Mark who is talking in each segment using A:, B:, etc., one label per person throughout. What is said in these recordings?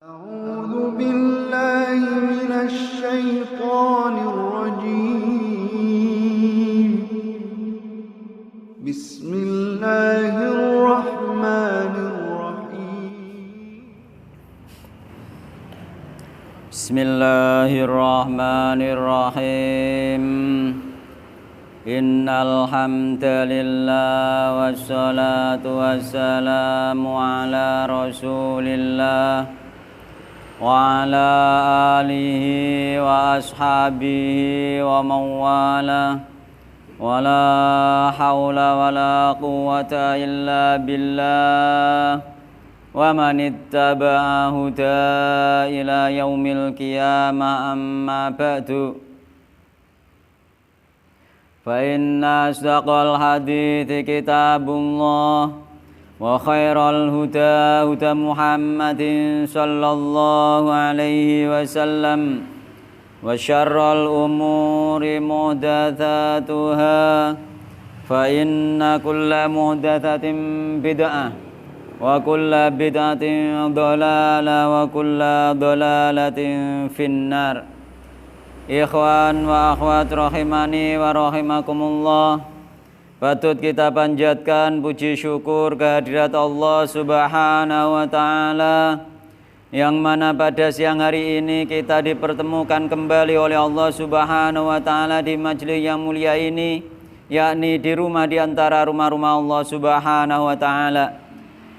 A: أعوذ بالله من الشيطان الرجيم بسم الله الرحمن الرحيم
B: بسم الله الرحمن الرحيم إن الحمد لله والصلاة والسلام على رسول الله وعلى آله وأصحابه ومن والاه ولا حول ولا قوة إلا بالله ومن اتبع هداه إلى يوم القيامة أما بعد فإن أصدق الحديث كتاب الله وخير الهدى هدى محمد صلى الله عليه وسلم وشر الأمور محدثاتها فإن كل محدثة بدعة وكل بدعة ضلالة وكل ضلالة في النار. Ikhwan wa akhwat rahimani wa rahimakumullah. Patut kita panjatkan puji syukur kehadirat Allah Subhanahu wa Ta'ala, yang mana pada siang hari ini kita dipertemukan kembali oleh Allah Subhanahu wa Ta'ala di majelis yang mulia ini, yakni di rumah di antara rumah-rumah Allah Subhanahu wa Ta'ala,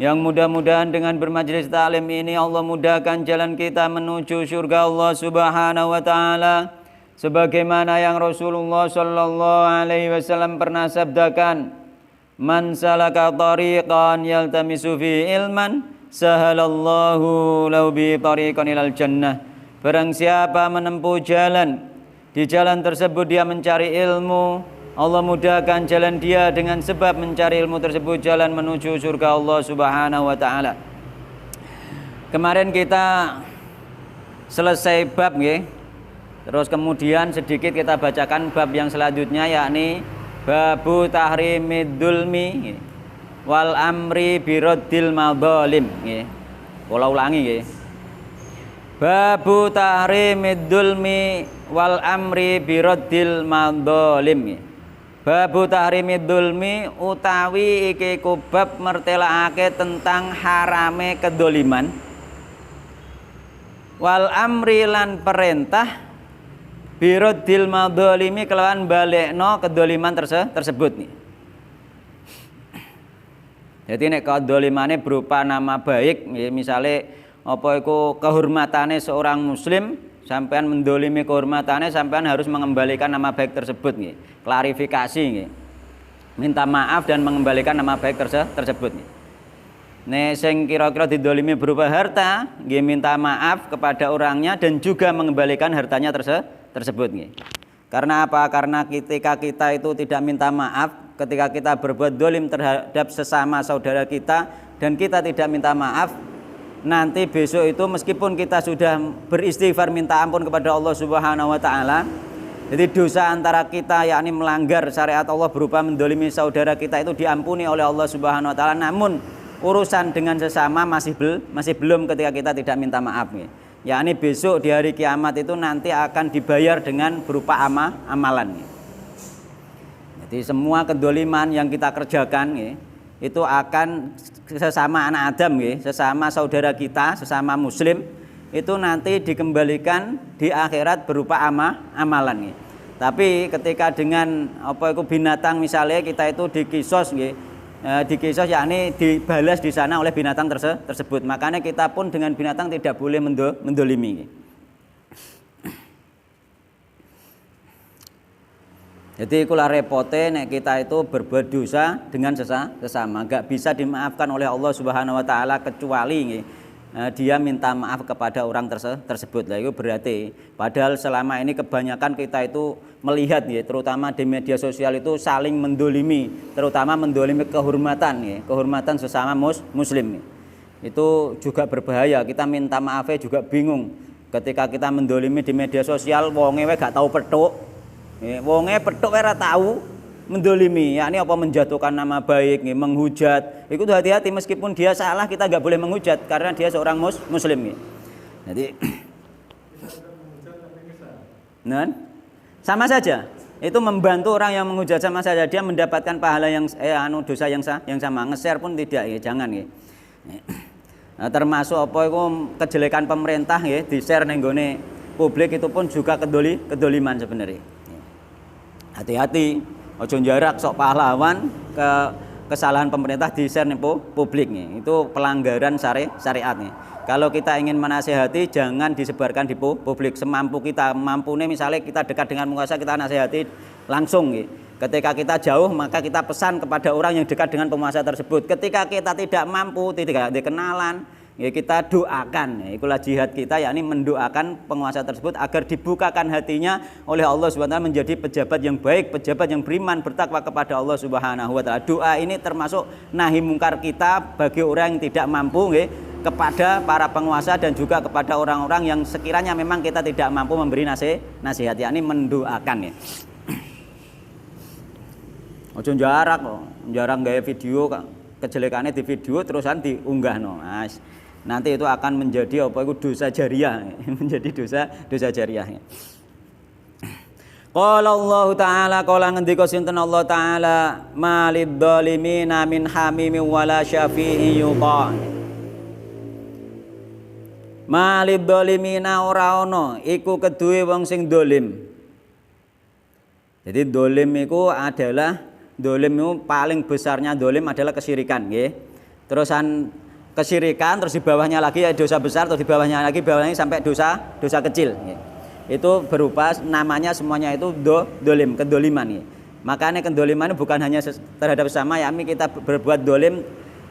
B: yang mudah-mudahan dengan bermajelis taklim ini Allah mudahkan jalan kita menuju surga Allah Subhanahu wa Ta'ala, sebagaimana yang Rasulullah sallallahu alaihi wasallam pernah sabdakan, man salaka tariqan yaltamisu fi ilman sahalallahu lahu bi tariqan ilal jannah. Barang siapa menempuh jalan, di jalan tersebut dia mencari ilmu, Allah mudahkan jalan dia dengan sebab mencari ilmu tersebut jalan menuju surga Allah Subhanahu wa Ta'ala. Kemarin kita selesai bab nggih. Terus kemudian sedikit kita bacakan bab yang selanjutnya, yakni babu tahrimid dzulmi wal amri biraddil madzalim nggih. Kula ulangi nggih. Babu tahrimid dzulmi wal amri biraddil madzalim nggih. Babu tahrimid dzulmi utawi iki bab mertelakake tentang harame kedoliman, wal amri lan perintah biraddil madzalimi kelawan balekno kedoliman tersebut nih. Jadi nek kedolimane berupa nama baik, misalnya apa iku kehormatane seorang muslim, sampean mendolimi kehormatane, sampean harus mengembalikan nama baik tersebut nih. Klarifikasi nih. Minta maaf dan mengembalikan nama baik tersebut nih. Nek sing kira-kira didolimi berupa harta, nggih minta maaf kepada orangnya dan juga mengembalikan hartanya tersebut nih. Karena apa? Karena ketika kita itu tidak minta maaf, ketika kita berbuat dolim terhadap sesama saudara kita dan kita tidak minta maaf, nanti besok itu meskipun kita sudah beristighfar minta ampun kepada Allah Subhanahu wa Ta'ala, jadi dosa antara kita yakni melanggar syariat Allah berupa mendolimi saudara kita itu diampuni oleh Allah Subhanahu wa Ta'ala, namun urusan dengan sesama masih belum ketika kita tidak minta maaf nih. Yakni besok di hari kiamat itu nanti akan dibayar dengan berupa amalan. Jadi semua kedoliman yang kita kerjakan itu akan sesama anak Adam, sesama saudara kita, sesama muslim, itu nanti dikembalikan di akhirat berupa amalan. Tapi ketika dengan apa itu binatang, misalnya kita itu dikisos, dikisos yakni dibalas di sana oleh binatang tersebut. Makanya kita pun dengan binatang tidak boleh mendolimi. Jadi kula repote nek kita itu berbuat dosa dengan sesama, enggak bisa dimaafkan oleh Allah Subhanahu wa Ta'ala kecuali dia minta maaf kepada orang tersebut. Lah itu berarti padahal selama ini kebanyakan kita itu melihat terutama di media sosial itu saling mendolimi, terutama mendolimi kehormatan sesama muslim. Itu juga berbahaya. Kita minta maafnya juga bingung. Ketika kita mendolimi di media sosial, wonge gak tahu petuk. Wonge petuk ora tahu, mendolimi, yakni apa, menjatuhkan nama baik, menghujat. Itu hati-hati, meskipun dia salah kita nggak boleh menghujat karena dia seorang muslim. Jadi nah, sama saja. Itu membantu orang yang menghujat sama saja, dia mendapatkan pahala yang dosa yang sama. Nge-share pun tidak ya, jangan ya. Nah, termasuk apa itu kejelekan pemerintah ya, di-share ning gone publik itu pun juga kedoliman sebenarnya. Hati-hati, ojo jarak sok pahlawan kesalahan pemerintah di-share ning publik nih. Itu pelanggaran syariat nih. Kalau kita ingin menasihati jangan disebarkan di publik, semampu kita. Mampune misalnya kita dekat dengan penguasa, kita nasihati langsung gitu. Ketika kita jauh maka kita pesan kepada orang yang dekat dengan penguasa tersebut. Ketika kita tidak mampu, tidak dikenalan, ya kita doakan. Ya, itulah jihad kita, yakni mendoakan penguasa tersebut agar dibukakan hatinya oleh Allah Subhanahu wa taala menjadi pejabat yang baik, pejabat yang beriman, bertakwa kepada Allah Subhanahu wa taala. Doa ini termasuk nahi mungkar kita bagi orang yang tidak mampu ya, kepada para penguasa dan juga kepada orang-orang yang sekiranya memang kita tidak mampu memberi nasihat, yakni mendoakan ya. Ojo jarang gaya video kejelekannya di video terusan diunggah no. Mas. Nanti itu akan menjadi apa itu dosa jariah, menjadi dosa jariah. Qala Allah taala, qala ngendika sinten Allah taala, malid dhalimina min hamimin wala syafi'in yuta. Malid dhalimina ora ana iku keduwe wong sing dolim. Jadi dolim itu adalah paling besarnya dolim adalah kesyirikan nggih. Terusan kesyirikan terus di bawahnya lagi ya dosa besar, terus di bawahnya sampai dosa kecil nggih. Itu berupa namanya semuanya itu dolim, kedoliman nggih. Makanya kedoliman bukan hanya terhadap sesama, yakni kita berbuat dolim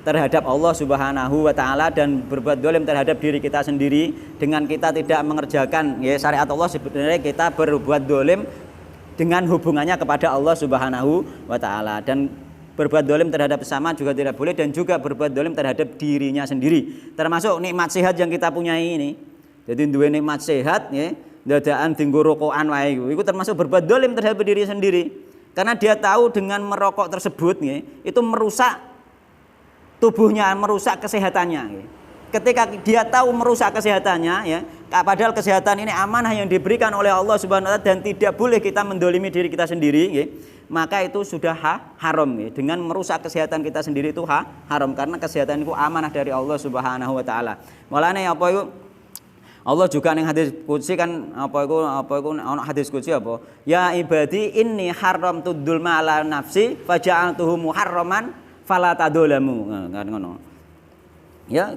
B: terhadap Allah Subhanahu wa taala dan berbuat dolim terhadap diri kita sendiri dengan kita tidak mengerjakan ya syariat Allah. Sebenarnya kita berbuat dolim dengan hubungannya kepada Allah Subhanahu wa taala, dan berbuat dolim terhadap sesama juga tidak boleh, dan juga berbuat dolim terhadap dirinya sendiri. Termasuk nikmat sehat yang kita punyai ini. Jadi duwe nikmat sehat ya, dadaan dinggo rokokan wae iku termasuk berbuat dolim terhadap diri sendiri. Karena dia tahu dengan merokok tersebut ya, itu merusak tubuhnya, merusak kesehatannya. Ketika dia tahu merusak kesehatannya, ya, padahal kesehatan ini amanah yang diberikan oleh Allah Subhanahu wa taala dan tidak boleh kita mendolimi diri kita sendiri, ya, maka itu sudah haram. Ya. Dengan merusak kesehatan kita sendiri itu haram, karena kesehatan itu amanah dari Allah Subhanahu wa taala. Mulane apa itu Allah juga ning hadis qudsi kan apa iku ana hadis qudsi apa? Ya ibadi inni haramtu dzulma ala nafsi faja'altuhu muharraman fala tadzalamu. Kan ngono. Ya,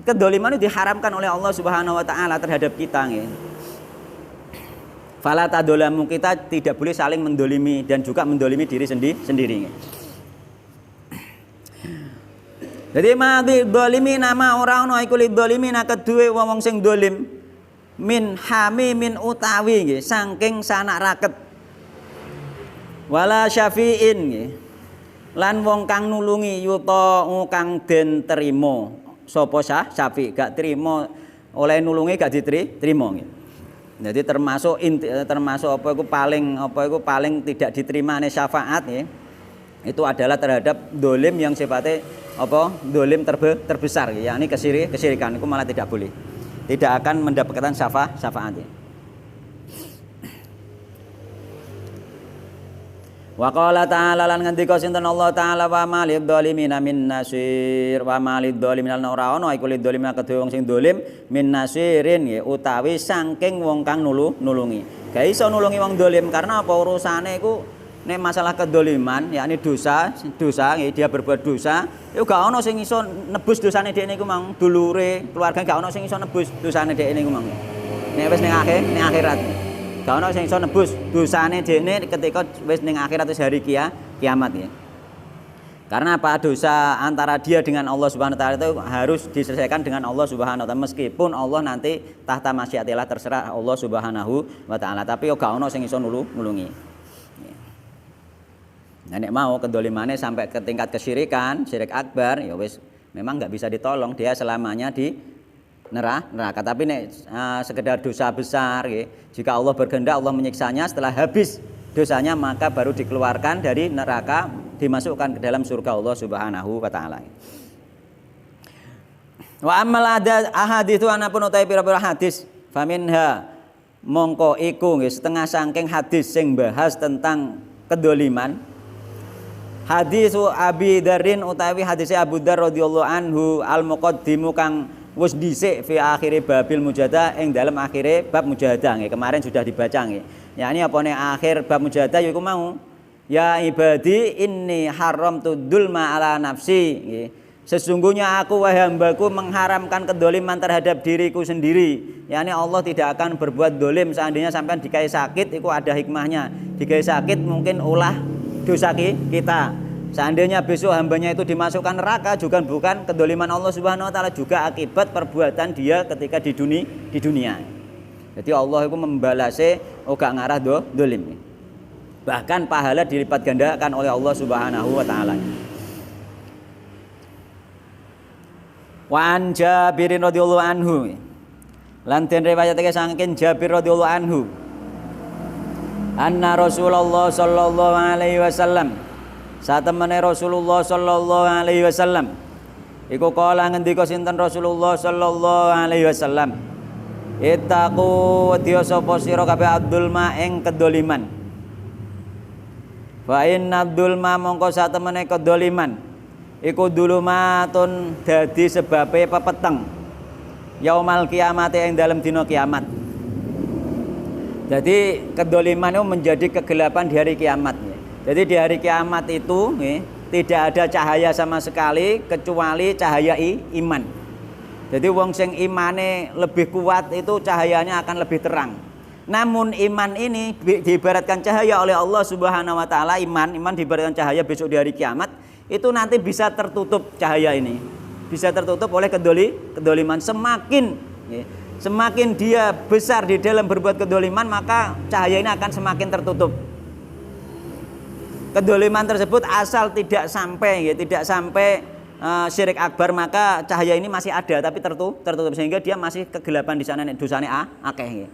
B: kedoliman itu diharamkan oleh Allah Subhanahu wa taala terhadap kita nggih. Fala tadzalamu, kita tidak boleh saling mendolimi dan juga mendolimi diri sendiri nggih. Jadi mati dolimi nama orang no iku lidolimi nak kedue wong sing dolim min hami min utawi nggih saking sanak raket wala syafiin nggih lan wong kang nulungi yuta kang den trimo sapa syafi gak trimo oleh nulungi gak diterima nggih. Jadi termasuk apa iku paling tidak diterimane syafaat nggih. Itu adalah terhadap dolim yang sifatnya dolim terbesar, yakni kesyirikan. Itu malah tidak boleh, tidak akan mendapatkan syafaat. Wa qala ta'ala lan ngendika sinten Allah taala wa malid dhalimina min nasir wa malid dhalimina ora ana iku lid dhalimina kedhe wong sing dolim min nasirin ya utawi saking wong kang nulungi. Gak iso nulungi wong dolim karena apa urusane iku nek masalah kedoliman, yakni dosa, dia berbuat dosa, itu gak ono sing iso nebus dosane dhekne iku mang, dulure, keluarga gak ono sing iso nebus dosane dhekne iku mang. Nek wis ning akhirat, gak ono sing iso nebus dosane dhekne ketika wis ning akhirat wis hari kiamat ya. Karena apa? Dosa antara dia dengan Allah Subhanahu wa taala itu harus diselesaikan dengan Allah Subhanahu wa taala, meskipun Allah nanti tahta masyiatillah terserah Allah Subhanahu wa taala, tapi yo gak ono sing iso nulungi. Nah, nek mau kedolimannya sampai ke tingkat kesyirikan, syirik akbar, ya wis memang nggak bisa ditolong, dia selamanya di neraka. Tapi nek sekedar dosa besar, ya, jika Allah berkehendak Allah menyiksanya, setelah habis dosanya maka baru dikeluarkan dari neraka, dimasukkan ke dalam surga Allah Subhanahu wa taala. Wa amal ahaditsu anapun utawi pira-pira hadis faminha mongko iku nggih setengah saking hadis sing bahas tentang kedoliman. Hadis Abi Dzarrin utawi hadis Abu Dzar radhiyallahu anhu al-muqaddimu kang wis dhisik fi akhire babil mujahadah ing dalem akhire bab mujahadah nggih. Kemarin sudah dibaca nggih. Yani apa ning akhir bab mujahadah yaiku mau ya ibadi inni haramtu dzulma ala nafsi nggih. Sesungguhnya aku wahai hambaku mengharamkan kedoliman terhadap diriku sendiri. Yani Allah tidak akan berbuat dolim. Seandainya sampai dikai sakit, itu ada hikmahnya. Dikai sakit mungkin ulah dosa kita. Seandainya besok hambanya itu dimasukkan neraka juga bukan kedoliman Allah Subhanahu Wa Taala, juga akibat perbuatan dia ketika di dunia. Jadi Allah itu membalasnya gak ngarah dolim. Bahkan pahala dilipat gandakan oleh Allah Subhanahu Wa Taala. Wa an Jabir radhiyallahu anhu. Lan den riwayatake saking Jabir radhiyallahu anhu. Anna Rasulullah sallallahu alaihi wasallam. Satemene Rasulullah sallallahu alaihi wasallam iku kala ngendika sinten Rasulullah sallallahu alaihi wasallam. Ittaqu wedya sapa sira kabeh adzulma ing kedoliman. Fa inna dzulma mongko satemene kedoliman iku dulumatun dadi sebabe pepeteng yaumal kiamat ing dalam dina kiamat. Jadi kedoliman itu menjadi kegelapan di hari kiamat. Jadi di hari kiamat itu tidak ada cahaya sama sekali kecuali cahaya iman. Jadi wong sing imane lebih kuat itu cahayanya akan lebih terang. Namun iman ini diibaratkan cahaya oleh Allah Subhanahu Wa Taala. Iman diibaratkan cahaya besok di hari kiamat. Itu nanti bisa tertutup cahaya ini, bisa tertutup oleh kedoliman. Semakin dia besar di dalam berbuat kedoliman, maka cahaya ini akan semakin tertutup. Kedoliman tersebut asal tidak sampai syirik akbar, maka cahaya ini masih ada tapi tertutup sehingga dia masih kegelapan di sana, dosane akeh,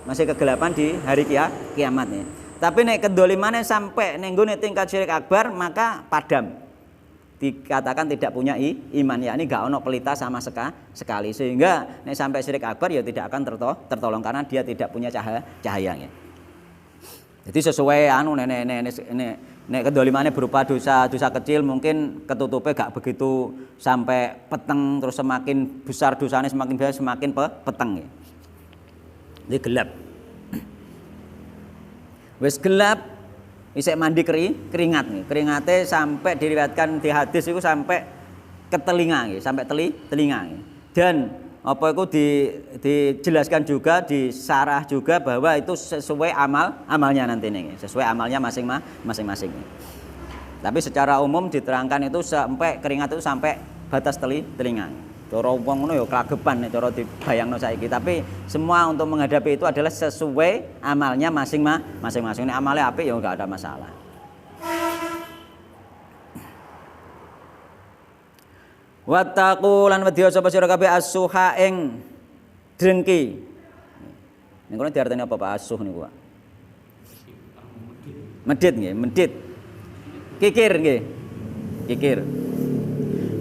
B: masih kegelapan di hari kiamat. Tapi nek kedolimannya sampai nenggone tingkat syirik akbar, maka padam. Dikatakan tidak punya iman, ya ini gak ono pelita sama sekali, sehingga nek sampai syirik akbar ya tidak akan tertolong karena dia tidak punya cahayanya. Jadi sesuai nek kedolimannya berupa dosa kecil mungkin ketutupnya gak begitu sampai peteng, terus semakin besar dosanya semakin besar semakin peteng ya. Jadi gelap. Wis gelap isek mandi keringat nih. Keringatnya sampai diriwayatkan di hadis itu sampai ke telinga nih, sampai telinga nih. Dan apa itu dijelaskan juga, disarah juga bahwa itu sesuai amalnya nanti nih, sesuai amalnya masing-masing. Tapi secara umum diterangkan itu sampai keringat itu sampai batas telinga. Cara wong ngono ya klagepan nek cara dibayangno saiki, tapi semua untuk menghadapi itu adalah sesuai amalnya masing-masing. Nek amale apik ya enggak ada masalah. Wattaqu lan wedya sapa sira kabeh as-suha ing drengki. Niku diartine apa Pak asuh niku Pak? Medit nggih, medit. Kikir nggih.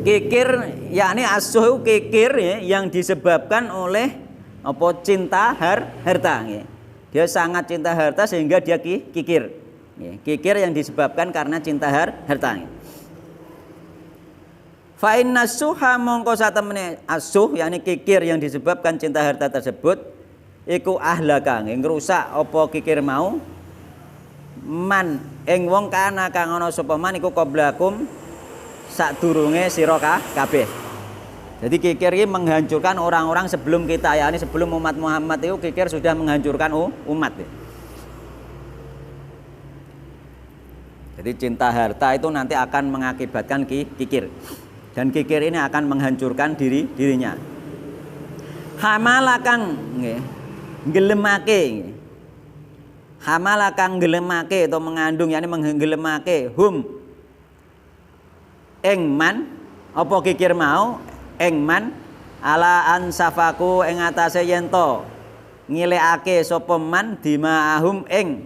B: Kikir yakni asuh kikir ya, yang disebabkan oleh apa cinta harta ya. Dia sangat cinta harta sehingga dia kikir ya. Kikir yang disebabkan karena cinta harta ya. Fa inna suha mongko satemene asuh yakni kikir yang disebabkan cinta harta tersebut iku ahlaka ngrusak apa kikir mau man ing wong kana kang ana sapa man iku qablakum sadurunge sira kabeh. Jadi kikir ini menghancurkan orang-orang sebelum kita, yakni sebelum umat Muhammad itu kikir sudah menghancurkan umat. Jadi cinta harta itu nanti akan mengakibatkan kikir. Dan kikir ini akan menghancurkan dirinya. Hamalakang ngelemake. Hamalakang ngelemake atau mengandung yakni menggelemake engman apa kikir mau engman ala ansafaku ing atase yen to ngilekake sapa man dimaahum ing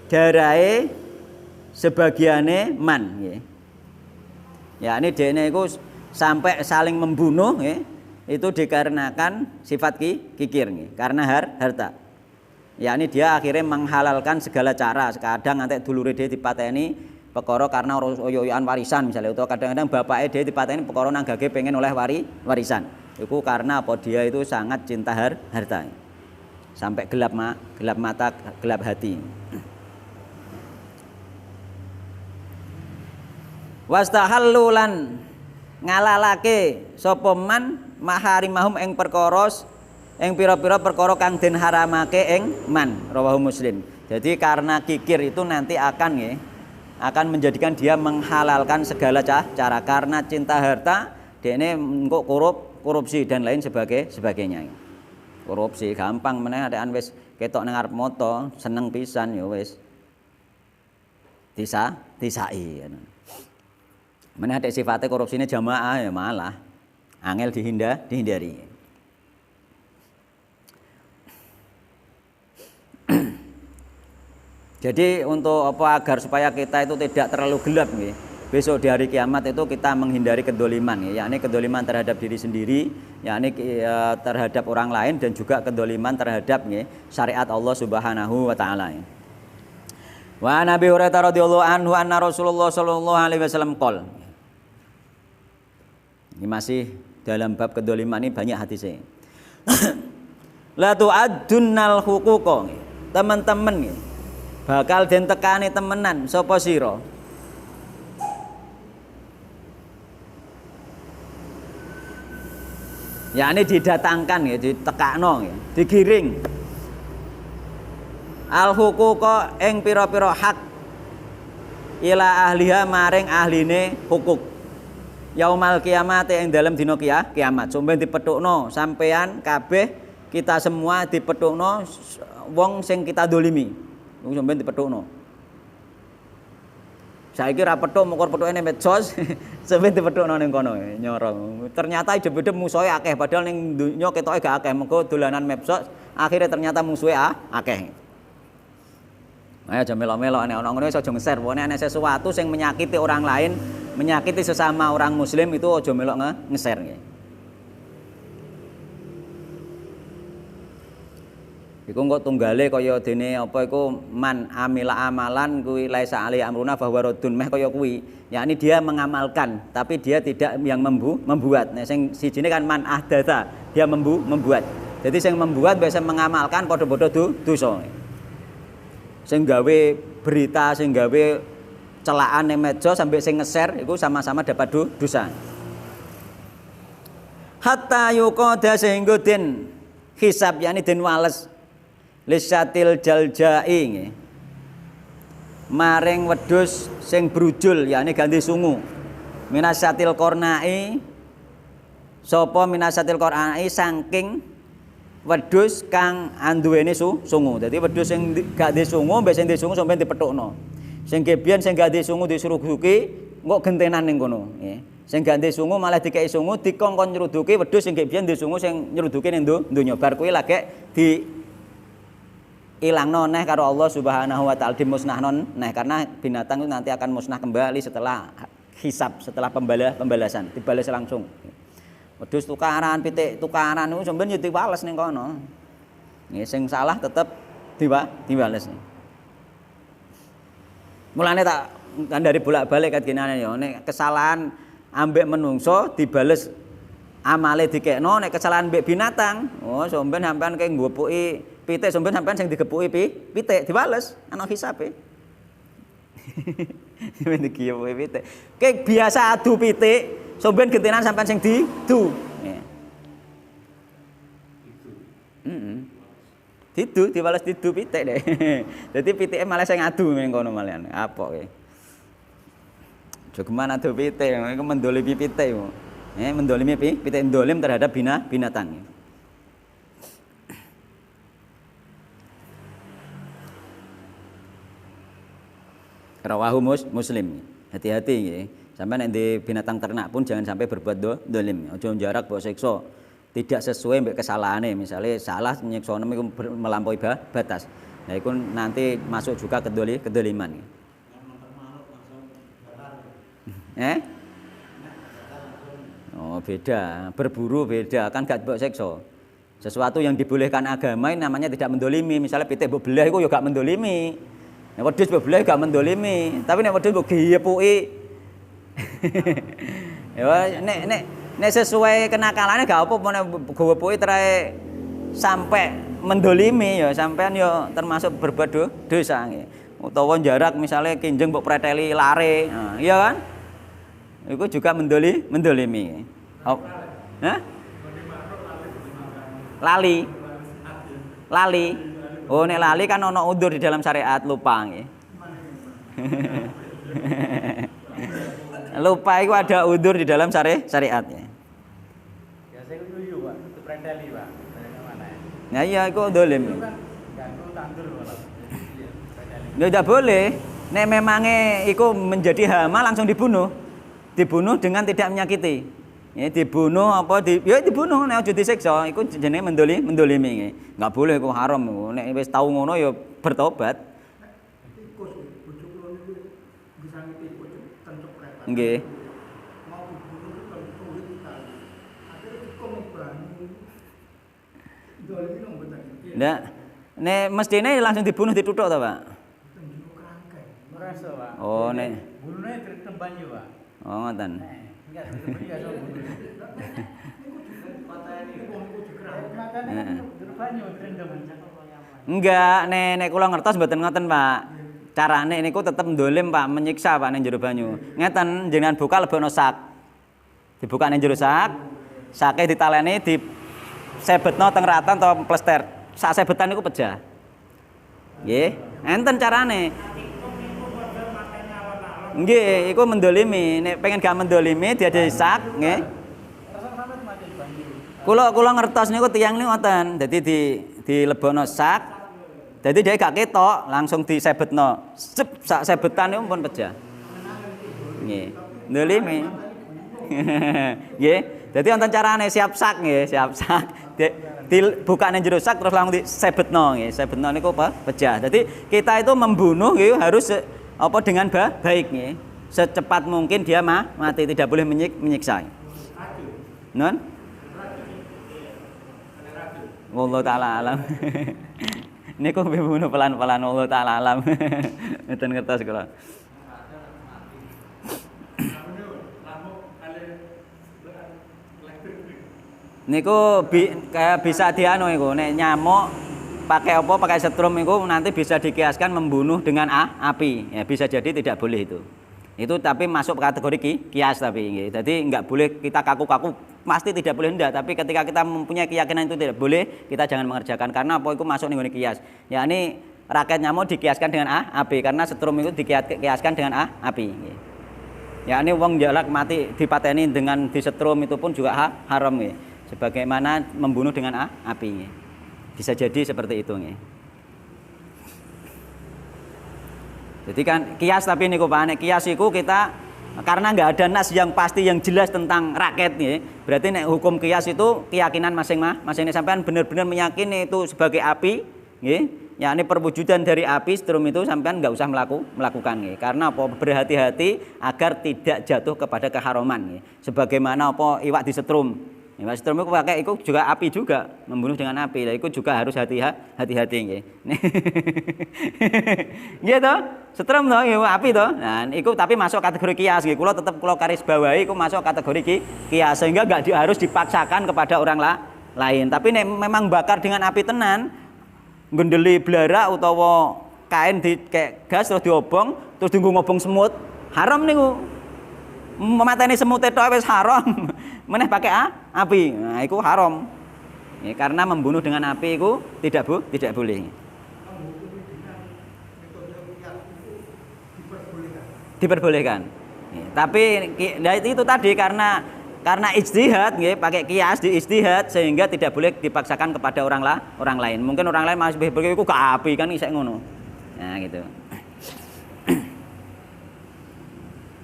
B: darahe sebagiane man nggih. Ya ini dene iku sampai saling membunuh nggih. itu dikarenakan sifat kikir nih, karena harta. Yakni dia akhirnya menghalalkan segala cara. Kadang nanti dulure dia dipateni perkara karena oyo-oyoan warisan misalnya, atau kadang-kadang bapaknya dia dipateni perkara nang gage pengen oleh warisan. Itu karena apa? Dia itu sangat cinta harta. Sampai gelap mata, gelap hati. Wastahallulan ngalalake sapa man maharimahum ing perkara ing pira-pira perkara kang den haramake ing man, rawahu Muslim. Jadi karena kikir itu nanti akan menjadikan dia menghalalkan segala cara karena cinta harta, dene engko korupsi dan lain sebagainya. Korupsi gampang meneh adekan wis ketok nang arep moto, seneng pisan ya wis disai. Meneh adek sifate korupsine jamaah ya malah angel dihindari. Jadi untuk apa agar supaya kita itu tidak terlalu gelap nggih. Besok di hari kiamat itu kita menghindari kedoliman, yakni kedoliman terhadap diri sendiri, yakni terhadap orang lain dan juga kedoliman terhadap syariat Allah Subhanahu wa taala. Wa Nabi Hurairah radhiyallahu anhu anna Rasulullah sallallahu alaihi wasallam qol. Ini masih dalam bab kedoliman ini banyak hadisnya. La tu'addunnal huquqa. Teman-teman bakal den tekani temenan sapa sira. Ya ini didatangkan ya, ditekakno ya, digiring. Al huquqa ing pira-pira hak ila ahliha maring ahline hukuk. Yaumal kiamat ing dalem dina kiamat. Sampeyan dipethukno sampeyan kabeh kita semua dipethukno wong sing kita dolimi. Wong sampeyan dipethukno. Saiki ra pethuk mokor pethuke ning medsos, sampeyan dipethukno ning kono nyorong. Ternyata hidup-hidup musuhe akeh padahal ning donya ketoke gak akeh. Mengko dolanan medsos akhirnya ternyata musuhe akeh. Ayo aja melok-melok nek ana ngono wis aja nge-share. Pokoknya ana sesuatu sing menyakiti orang lain, menyakiti sesama orang muslim itu aja melok nge-share nggih. Iku kok tunggale kaya dene apa iku man amila amalan kuwi laisa ali amruna bahwa radun meh kaya kuwi. Yakni dia mengamalkan tapi dia tidak yang membuat. Nah sing sijine kan man ahdatsa, dia membuat. Jadi sing membuat biasa mengamalkan padha-padha dosa. Sing gawe berita, sing gawe celaan ning medsos sampai sing nge-share iku sama-sama dapat dosa. Hatta yuqada sehingga den hisab yakni den wales lisatil jaljai maring wedhus sing brujul yakni ganti sungu minasatil qornai sapa minasatil qornai saking wedhus kang anduweni sungu. Dadi wedhus sing gak ndek sungu mbek sing ndek sungu sampeyan dipethukno. Sing gebiyen sing gak ndek sungu disuruduki engko gentenan ning kono nggih. Sing gak ndek sungu malah dikeki sungu dikongkon nyruduki wedhus sing gebiyen ndek sungu sing nyruduki ning donya. Bar kuwi lagi di ilangno neh karo Allah Subhanahu wa taala, dimusnahno neh karena binatang itu nanti akan musnah kembali setelah hisab, setelah pembalasan, dibalas langsung. Wedhus tukaran, pitik tukaran niku sampeyan yo diwales ning kono. Nggih sing salah tetep diwales. Mulane tak dari bolak-balik kat genane yo nek kesalahan ambek menungso dibales amale dikekno, nek kesalahan ambek binatang, oh sampeyan sampean kaya nggopoki pitik sampeyan sampean sing digepuki pitik diwales ana hisabe. Sampeyan digepuki pitik. Kek biasa adu pitik, sampeyan gentenan sampean sing didu. Didu diwales didu pitik deh. Dadi pitike malah sing adu ning kono malian. Apa kowe? Jogeman adu pitik, iku mendolimi pitik. Mendolimi pitik ndolim terhadap binatang. Rawahu Muslim. Hati-hati nggih. Sampai nek di binatang ternak pun jangan sampai berbuat dolim. Aja jarak mbok siksa tidak sesuai mbek kesalahane. Misalnya salah nyiksa iku melampaui batas. Nah iku nanti masuk juga kedoliman. Oh Oh beda, berburu beda, kan gak mbok siksa. Sesuatu yang dibolehkan agama ini namanya tidak mendolimi. Misalnya pitik mbok belah iku ya gak mendolimi. Nek wedhus mbok belah gak mendolimi, tapi nek wedhus mbok giyepuki ya nek sesuai kenakalannya gak apa-apa nek gewepuki terae sampai mendolimi ya sampean ya termasuk berbuat dosa nggih. Utawa jarak misalnya kinjeng mbok preteli lare. Nah, iya kan? Itu juga mendolimi. Oh. Hah? Lali. Oh nek lali kan ana udzur di dalam syariat lupa nggih. Lupa itu ada udzur di dalam syariatnya.
C: Ya saya itu Pak, itu preteli Pak.
B: Nah iya itu dolim.
C: Ganggu tandur Pak.
B: Ya tidak boleh. Nek memangnya itu menjadi hama langsung dibunuh. Dibunuh dengan tidak menyakiti. Ya dibunuh apa ya dibunuh nek aja disiksa iku jenenge mendolimi. Enggak boleh iku haram iku. Nek wis tau ngono ya bertobat. Nggih. Ndak. Nek mestine langsung dibunuh dituthuk to, Pak?
C: Merasa Pak.
B: Oh nek
C: Bulune diretem banyu Pak.
B: oh ngoten.
C: Enggak diretem ya so bulu. Banyu direndam.
B: Enggak, nek kula ngertos mboten ngoten, Pak. Carane niku tetep ndolim, Pak, menyiksa Pak ning jero banyu. Ngeten, jenengan buka lebono sak. Dibuka ning jero sak, sake ditaleni disebetno teng ratan atau plester. Sak sebetan niku pecah. Nggih, enten carane. Nggih, iku mendolimi. Nek pengen gak mendolimi diadai sak, nggih. Kula ngertos niku tiyang niku ngoten. Dadi dilebono sak. Dadi dia gak ketok, langsung disebetno. Sak sebetan niku pun pecah. Nggih. Ndolimi. Nggih. Dadi wonten carane siap sak nggih, siap sak. Dibukane jero sak terus langsung disebetno nggih. Sebetno niku apa? Pecah. Dadi kita itu membunuh nggih harus dengan baik nggih. Secepat mungkin dia mati, tidak boleh menyiksa. Nun? Wallahu taala alam. Niku bunuh pelan-pelan Allah taala alam. Mboten ngertos kula. Niku kayak bisa dianu iku nek nyamuk pakai apa pakai setrum iku nanti bisa dikiaskan membunuh dengan api. Ya bisa jadi tidak boleh itu. Itu tapi masuk kategori kias tapi nggih. Jadi enggak boleh kita kaku-kaku pasti tidak boleh ndak, tapi ketika kita mempunyai keyakinan itu tidak boleh, kita jangan mengerjakan karena apa itu masuk ning kias. Yakni raket nyamuk dikiaskan dengan api karena setrum itu dikiaskan dengan api nggih. Yakni wong jalak mati dipateni dengan disetrum itu pun juga haram nggih. Sebagaimana membunuh dengan api nggih. Bisa jadi seperti itu nggih. Jadi kan kias tapi niku Pak, nek kias iku kita karena nggak ada nas yang pasti yang jelas tentang raket nih, berarti nek hukum kias itu keyakinan masing-masing sampean benar-benar meyakini itu sebagai api, nggih. Yakni perwujudan dari api setrum itu sampean nggak usah melakukan nggih. Karena apa? Berhati-hati agar tidak jatuh kepada keharaman nggih. Sebagaimana apa iwak disetrum. Iwak setrum itu pakai itu juga api juga, membunuh dengan api. Lah itu juga harus hati-hati nggih. Nggih to? Setrum to api to. Nah, iku tapi masuk kategori kias nggih. Kula tetep garis bawahi iku masuk kategori kias sehingga enggak harus dipaksakan kepada orang lain. Tapi nek memang bakar dengan api tenan, gendeli blara utawa kain di kayak gas terus diobong, terus dienggo ngobong semut, haram niku. Memateni semut tok wis haram. Meneh pakai api. Nah, iku haram. Ya, karena membunuh dengan api iku tidak boleh. Diperbolehkan. Ya, tapi itu tadi karena ijtihad nggih, pakai kias di ijtihad sehingga tidak boleh dipaksakan kepada orang lain. Mungkin orang lain masih berpikir iku ke api kan isek ngono. Nah, gitu.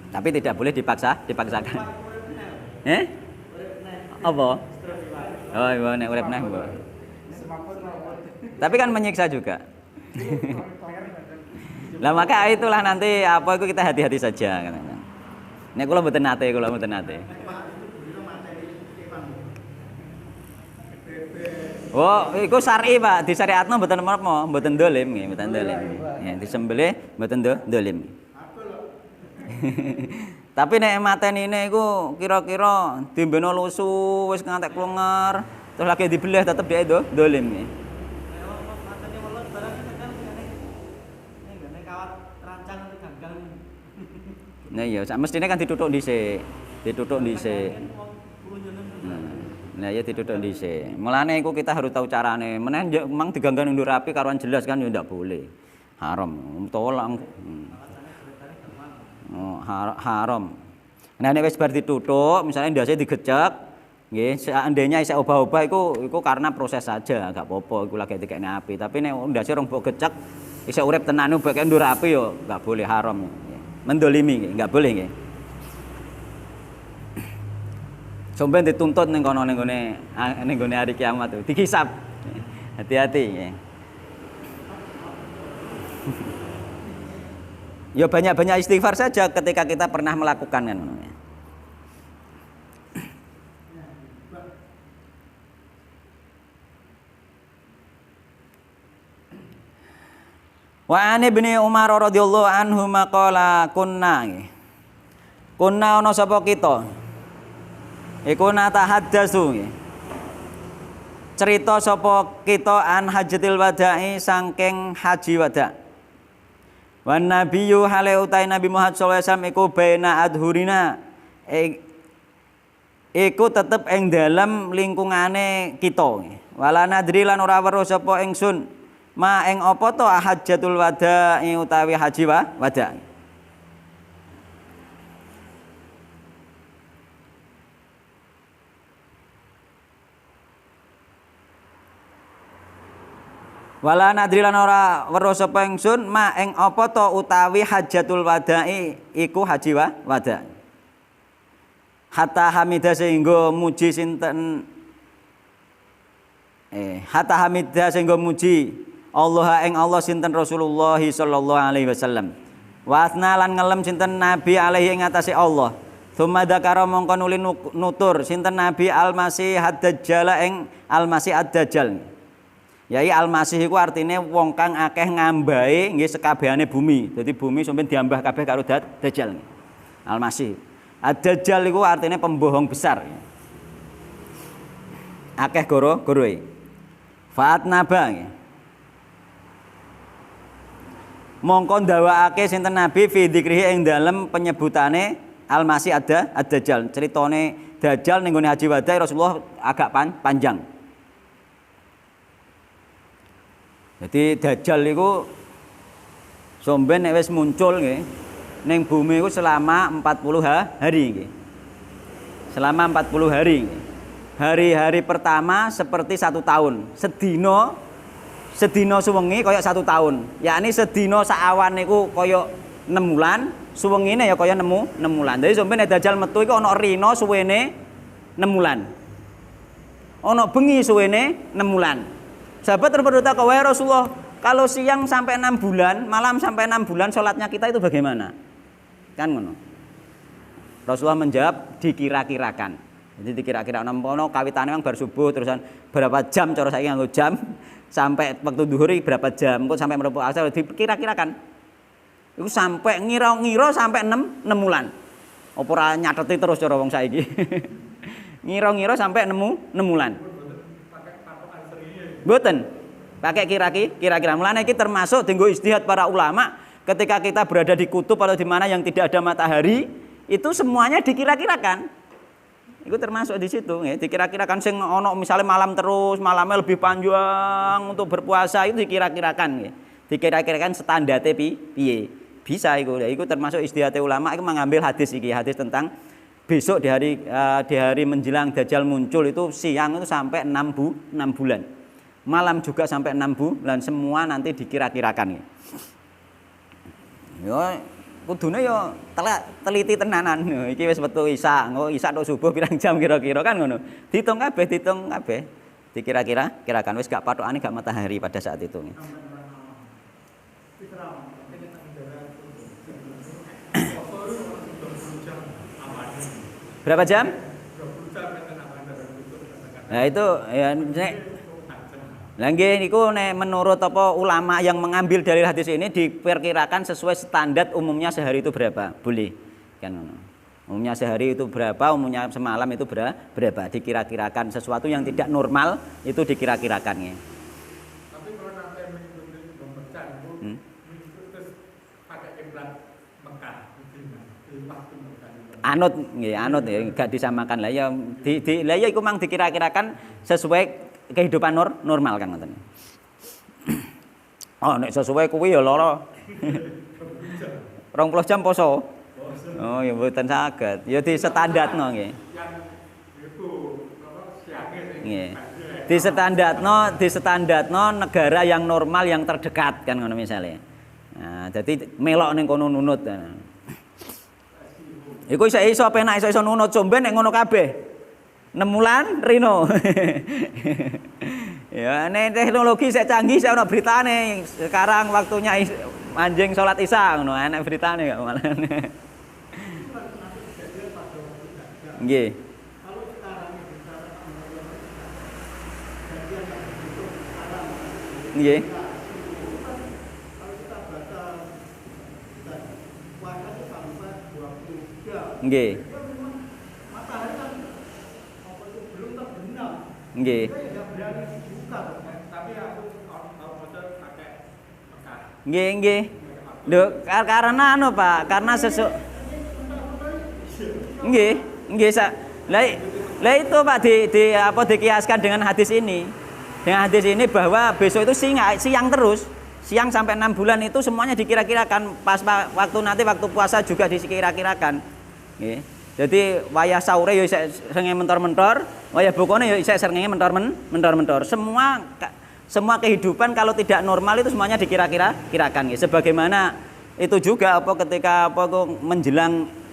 B: Tapi tidak boleh dipaksakan. Apa? Oh, iya nek urip neh, Mbok. Tapi kan menyiksa juga. Lah maka itulah nanti apa itu kita hati-hati saja katanya. Nek kula mboten nate. Oh, iku syar'i, Pak. Di syariatno mboten menapa, mboten dolim nggih, mboten dolim. Ya, disembelih mboten dolim. Tapi nek matenine iku kira-kira dimbeno lusu wis ngantek klunger, terus lagi dibelah tetep dhek dolim nggih. Nah iya, mestine kan dituthuk dhisik. Dituthuk dhisik. Nah ya dituthuk dhisik. Mulane iku kita harus tahu carane. Meneh memang diganggan undur rapi karuan jelas kan ya ndak boleh. Haram. Tolong. Oh, haram. Nah nek wis bar dituthuk, misalnya ndase digecek, nggih, seandainya isih obah-obah iku karena proses saja, enggak apa-apa iku lagi dikekne api. Tapi nek ndase rong mbok gecek isih urip tenan mbok undur rapi yo enggak boleh haram. Mendolimi nggih, enggak boleh nggih. Sampeyan dituntut ning kono ning gone hari kiamat tuh, dihisab. Hati-hati nggih. Ya banyak-banyak istighfar saja ketika kita pernah melakukan kan. Wa an Ibnu Umar radhiyallahu anhu maqala kunna ana sapa kita iku natahaddatsu cerita sapa kita an hajatil wada'i saking haji wada' wan nabiyyu hale utai Nabi Muhammad sallallahu alaihi wasallam iku baina adhurina iku tetep ing dalem lingkungane kita wala nadri lan ora weruh sapa ingsun ma ing apa to hajjatul wada'i utawi haji wada. Wala nadrilan ora weruh sapa ingsun ma ing apa to utawi hajjatul wada'i iku haji wada. Hatta hamidah sehingga muji sinten hatta hamidah sehingga muji Allah ing Allah sinten Rasulullah sallallahu alaihi wasallam. Wa asna lan ngelem sinten Nabi alaihi ing atase Allah. Tsumma dzakara mongko nuli nutur sinten Nabi Al-Masih Ad-Dajjal ing Al-Masih Ad-Dajjal. Yai Al-Masih iku artine wong kang akeh ngambahe nggih sekabehane bumi. Dadi bumi sampeyan diambah kabeh karo Dajjal. Al-Masih. Ad-Dajjal iku artine pembohong besar. Akeh goro-goroe. Fatnaba nggih. Mongko ndawakake sinten Nabi fi dzikrihi ing dalem penyebutane Al-Masih Ad-Dajjal. Critane Dajjal ning gone haji wada Rasulullah agak panjang. Jadi Dajjal iku somben nek wis muncul nggih ning bumi iku selama 40 hari nggih. Selama 40 hari nggih. Hari-hari pertama seperti 1 tahun. Sedina suwengi kaya 1 tahun. Yakni sedina sak awan niku kaya 6 bulan, suwengine ya kaya 6 bulan. Dadi sampeyan nek Dajjal metu iku ana rina suwene 6 bulan. Ana bengi suwene 6 bulan. Sahabat berkata, "Wahai Rasulullah, kalau siang sampai 6 bulan, malam sampai 6 bulan salatnya kita itu bagaimana?" Kan ngono. Rasulullah menjawab, "Dikira-kirakan." Jadi dikira-kira ono kawitane memang bar subuh terusan berapa jam cara saiki nganggo jam sampai waktu zuhur berapa jam kok sampai merepuk asar dikira-kirakan. Iku sampai ngira-ngira sampai 6 bulan. Apa ora nyateti terus cara wong saiki. Ngira-ngira sampai 6 bulan. Mboten. Pakai kira-kira. Mulane iki termasuk dienggo ijtihad para ulama ketika kita berada di kutub atau di mana yang tidak ada matahari, itu semuanya dikira-kirakan. Itu termasuk di situ, ya. Dikira-kirakan sing ono misalnya malam terus, malamnya lebih panjang untuk berpuasa itu dikira-kirakan, ya. Dikira-kirakan standarte piye. Bisa itu, ya. Itu termasuk ijtihad ulama itu mengambil hadis iki, hadis tentang besok di hari menjelang Dajjal muncul itu siang itu sampai 6 bulan. Malam juga sampai 6 bulan, semua nanti dikira-kirakan, ya. Yo kudune yo teliti tenanan. Iki wis metu Isya, engko Isya tok subuh pirang jam kira-kira kan ngono. Dihitung kabeh. Dikira-kirakan wis gak pathokane gak matahari pada saat itu. Berapa jam? Nah itu ya nek Lah nggih niku nek menurut apa ulama yang mengambil dalil hadis ini diperkirakan sesuai standar umumnya sehari itu berapa? Boleh. Kan ngono. Umumnya sehari itu berapa, umumnya semalam itu berapa? Dikira-kirakan sesuatu yang tidak normal itu dikira-kirakan ya.
C: Tapi kalau nanti mengikuti membaca itu, terus pakai kiblat Mekah, di waktu Mekah.
B: Anut nggih, anut ya, enggak disamakan lah ya. Lah ya iku mang dikira-kirakan sesuai kehidupan normal kan ngoten. Oh nek sesuai kuwi ya lara. 20 jam poso. Oh ya mboten saged. Ya disetandatno nggih.
C: Yang itu apa siangnya
B: Nggih. Disetandatno negara yang normal yang terdekat kan ngono misale. Nah, dadi melok ning kono nunut. Iku iso penak iso nunut somben nek ngono kabeh. 6 bulan rino. Ya, nek teknologi sik canggih sik ana beritane. Sekarang waktunya anjing salat Isya ngono, enak beritane kok malah. Nggih.
C: kalau sekarang ini bicara
B: Nggih.
C: kalau kita baca puasa itu sampai 20 jam.
B: Nggih.
C: Matahari kan apa itu belum terbenam.
B: Nggih.
C: Kita tidak berani buka, tapi aku baca pakai Mekah.
B: Nggih. Lho, karena anu Pak, karena nggih lah itu Pak dikiaskan dengan hadis ini. Dengan hadis ini bahwa besok itu siang terus. Siang sampai 6 bulan itu semuanya dikira-kirakan pas waktu puasa juga dikira-kirakan. Nggih. Jadi wayah sahure ya isih srengenge mentor-mentor, wayah bukane ya isih srengenge mentor-mentor. Semua kehidupan kalau tidak normal itu semuanya dikira-kirakan nggih. Sebagaimana itu juga ketika menjelang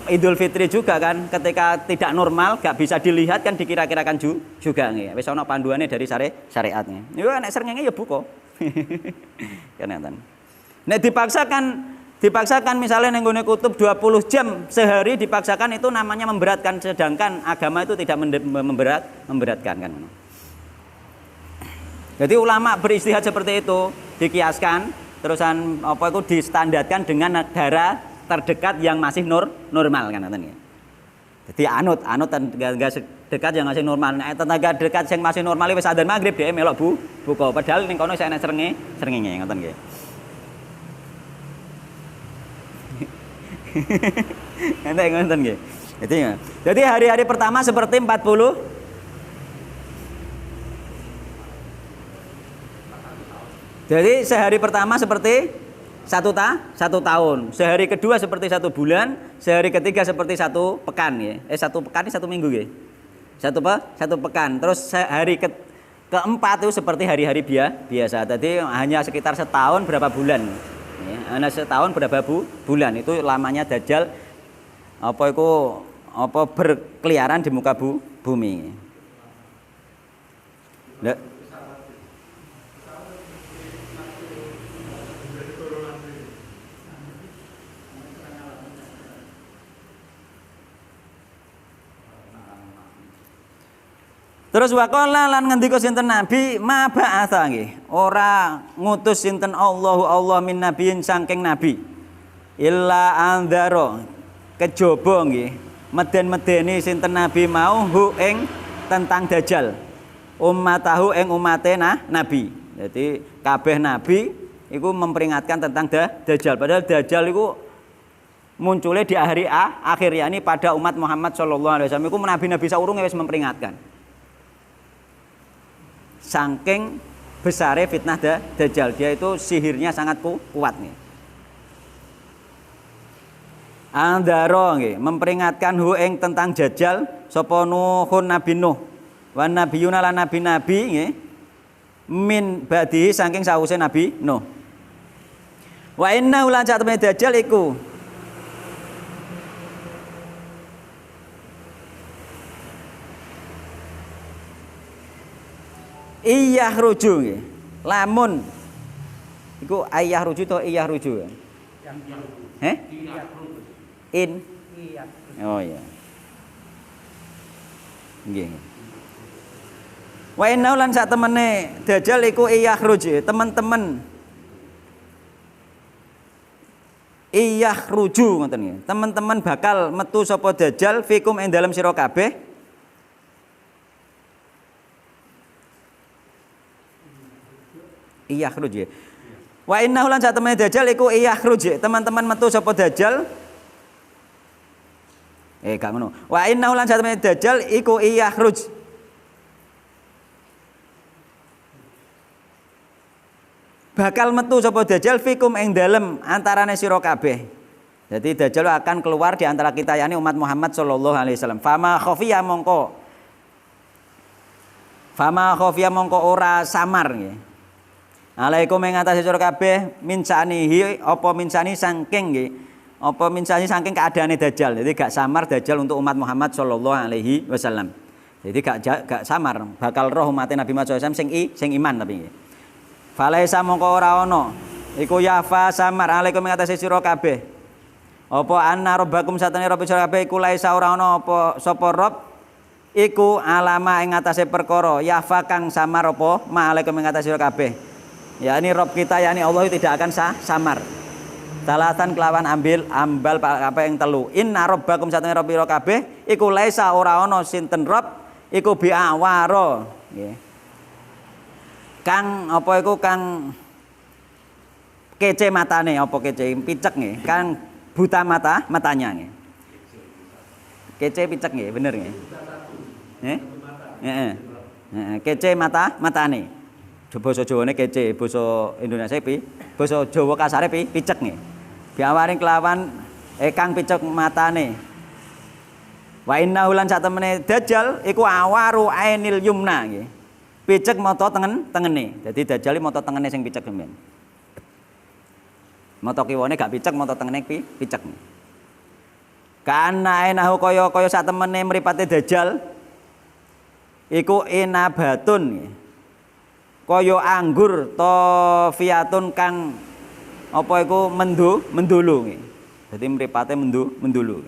B: Idul Fitri juga kan, ketika tidak normal gak bisa dilihat kan dikira-kirakan juga nggih. Wis ana panduane dari syariatnya. Yo nek srengenge ya buka. Kan ngoten. Nek dipaksakan misalnya ning nggone kutub 20 jam sehari dipaksakan itu namanya memberatkan, sedangkan agama itu tidak memberatkan kan. Jadi ulama beristihad seperti itu, dikiaskan terusan itu distandarkan dengan negara terdekat yang masih normal kan ngoten nggih. Jadi anut tenaga dekat yang masih normal. Nek tenaga dekat yang masih normal wis adzan magrib dhek melok buka padahal ning kono isih ana srengenge ngoten nggih. Ngoten nggih. Jadi hari-hari pertama seperti 40 Jadi sehari pertama seperti satu tahun, sehari kedua seperti 1 bulan, sehari ketiga seperti 1 pekan ya. 1 pekan ini 1 minggu ya. 1 pekan. Terus hari keempat itu seperti hari-hari biasa. Jadi hanya sekitar setahun berapa bulan. Ya, hanya setahun berapa bulan itu lamanya Dajjal berkeliaran di muka bumi. Terus waqala lan ngendika sinten Nabi ma ba'atha nggih. Ora ngutus sinten Allah min nabiyin saking nabi. Illa andzara kejaba nggih. Meden-medeni sinten Nabi mau hu ing tentang Dajjal. Ummatahu ing umate Nabi. Jadi kabeh nabi iku memperingatkan tentang Dajjal. Padahal Dajjal iku munculnya di akhir yakni pada umat Muhammad sallallahu alaihi wasallam iku nabi-nabi saurunge wis memperingatkan. Saking besare fitnah Dajjal, dia itu sihirnya sangat kuat nih. Andaro nggih memperingatkan hu ing tentang Dajjal sapa Nuhun Nabi Nuh wan nabiyuna lan nabi-nabi nggih min ba'dihi saking sawise Nabi Nuh. Wa inna la ja'atme Dajjal iku iyah ruju nggih. Lamun iku ayah ruju atau iyah ruju? Yang iyah ruju. Iyah ruju. Iyah. Oh iya. Nggih. Wa innahu lan sak temene dajjal iku iyakhruj, teman-teman. Iyakhruju ngoten nggih. Teman-teman bakal metu sapa dajjal fikum ing dalem sira kabeh. Iyakhruj. Wa innahu lan sak temene dajjal iku iyakhruj, teman-teman metu sapa dajjal. Gak ngono. Wa innahu lan sak temene dajjal iku iyakhruj. Bakal metu sapa dajjal fikum ing dalem antarane sira kabeh. Jadi dajjal akan keluar di antara kita yakni umat Muhammad sallallahu alaihi wasallam. Fama khafiya mongko ora samar nggih. Alaikum ing atase sira kabeh minsanihi apa minsani saking nggih. Apa minsani saking keadaane dajjal. Jadi gak samar dajjal untuk umat Muhammad sallallahu alaihi wasallam. Jadi gak samar bakal roh umat Nabi Muhammad sallallahu alaihi wasallam sing iman tapi nggih. Falaisa mongko ora ana iku yafa samar alaikum ing atase sira kabeh apa anna rabbakum satane rabb sira kabeh iku laisa ora ana apa sapa rabb iku alama ing atase perkara yafa kang samar apa ma alaikum ing atase sira kabeh yakni rabb kita yakni Allah tidak akan samar talatan kelawan ambal apa yang telu inna rabbakum satane rabb sira kabeh iku laisa ora ana sinten rabb iku bi'awara nggih kang apa iku kang kece matane apa kece picek nggih kang buta matanya nggih kece picek nggih bener nggih heeh kece matane basa Jawane kece basa Indonesia basa Jawa kasare picek nggih biawaring kelawan kang picek matane wa innahu lan sak temene dajjal iku awaru ainil yumna nggih picek mata tengene. Jadi dajjal mata tengene sing picek sampean. Mata kiwane gak picek, mata tengene picek. Kana enahu kaya sak temene mripate dajjal iku inabatun. Kaya anggur tofiatun kang apa iku mendulu nggih. Dadi mripate mendulu.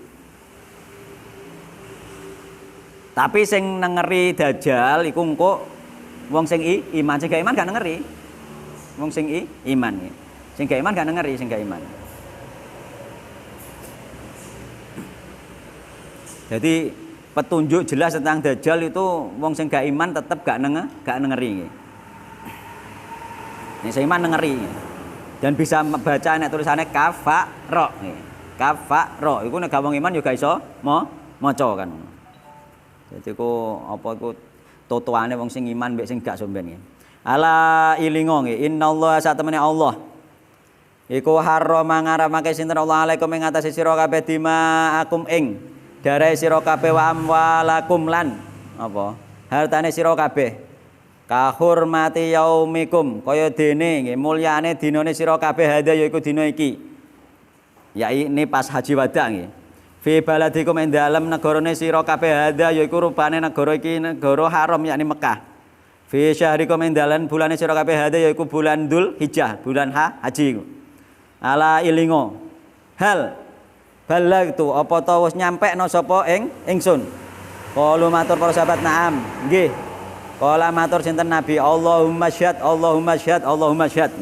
B: Tapi sing nengeri dajjal iku engko wong sing iman, sing gak iman gak nengeri. Wong sing iman ya. Sing gak iman gak nengeri, sing gak iman. Jadi petunjuk jelas tentang dajjal itu wong sing gak iman tetap gak nengeri. Nek sing iman nengeri. Dan bisa baca nek tulisannya kafaro. Kafaro iku nek wong iman yo gak iso maca kan. Jadi ku apa iku totoane wong sing iman mbek sing gak somben nggih. Ala ilingo nggih, innallaha satemene Allah. Iku harrama ngaramake sinten Allah alaikum ing atase sira kabeh dimaakum ing darahe sira kabeh wa amwalakum lan apa? Hartane sira kabeh. Ka hurmati yaumikum kaya dene nggih mulyane dinane sira kabeh hadza yaiku dina iki. Ya ini pas haji wada nggih. Fi baladikum ing dalem negarane sira kabeh hadza yaiku rupane negara iki negara haram yakni Mekah. Fi syahrikum ing dalem bulane sira kabeh hadza yaiku bulan Dzulhijjah, bulan haji. Ala ilingo. Hal balagtu apa ta wis nyampekno sapa ingsun. Qalu matur para sahabat na'am. Nggih. Qala matur sinten Nabi Allahumma syahad Allahumma syahad Allahumma syahad.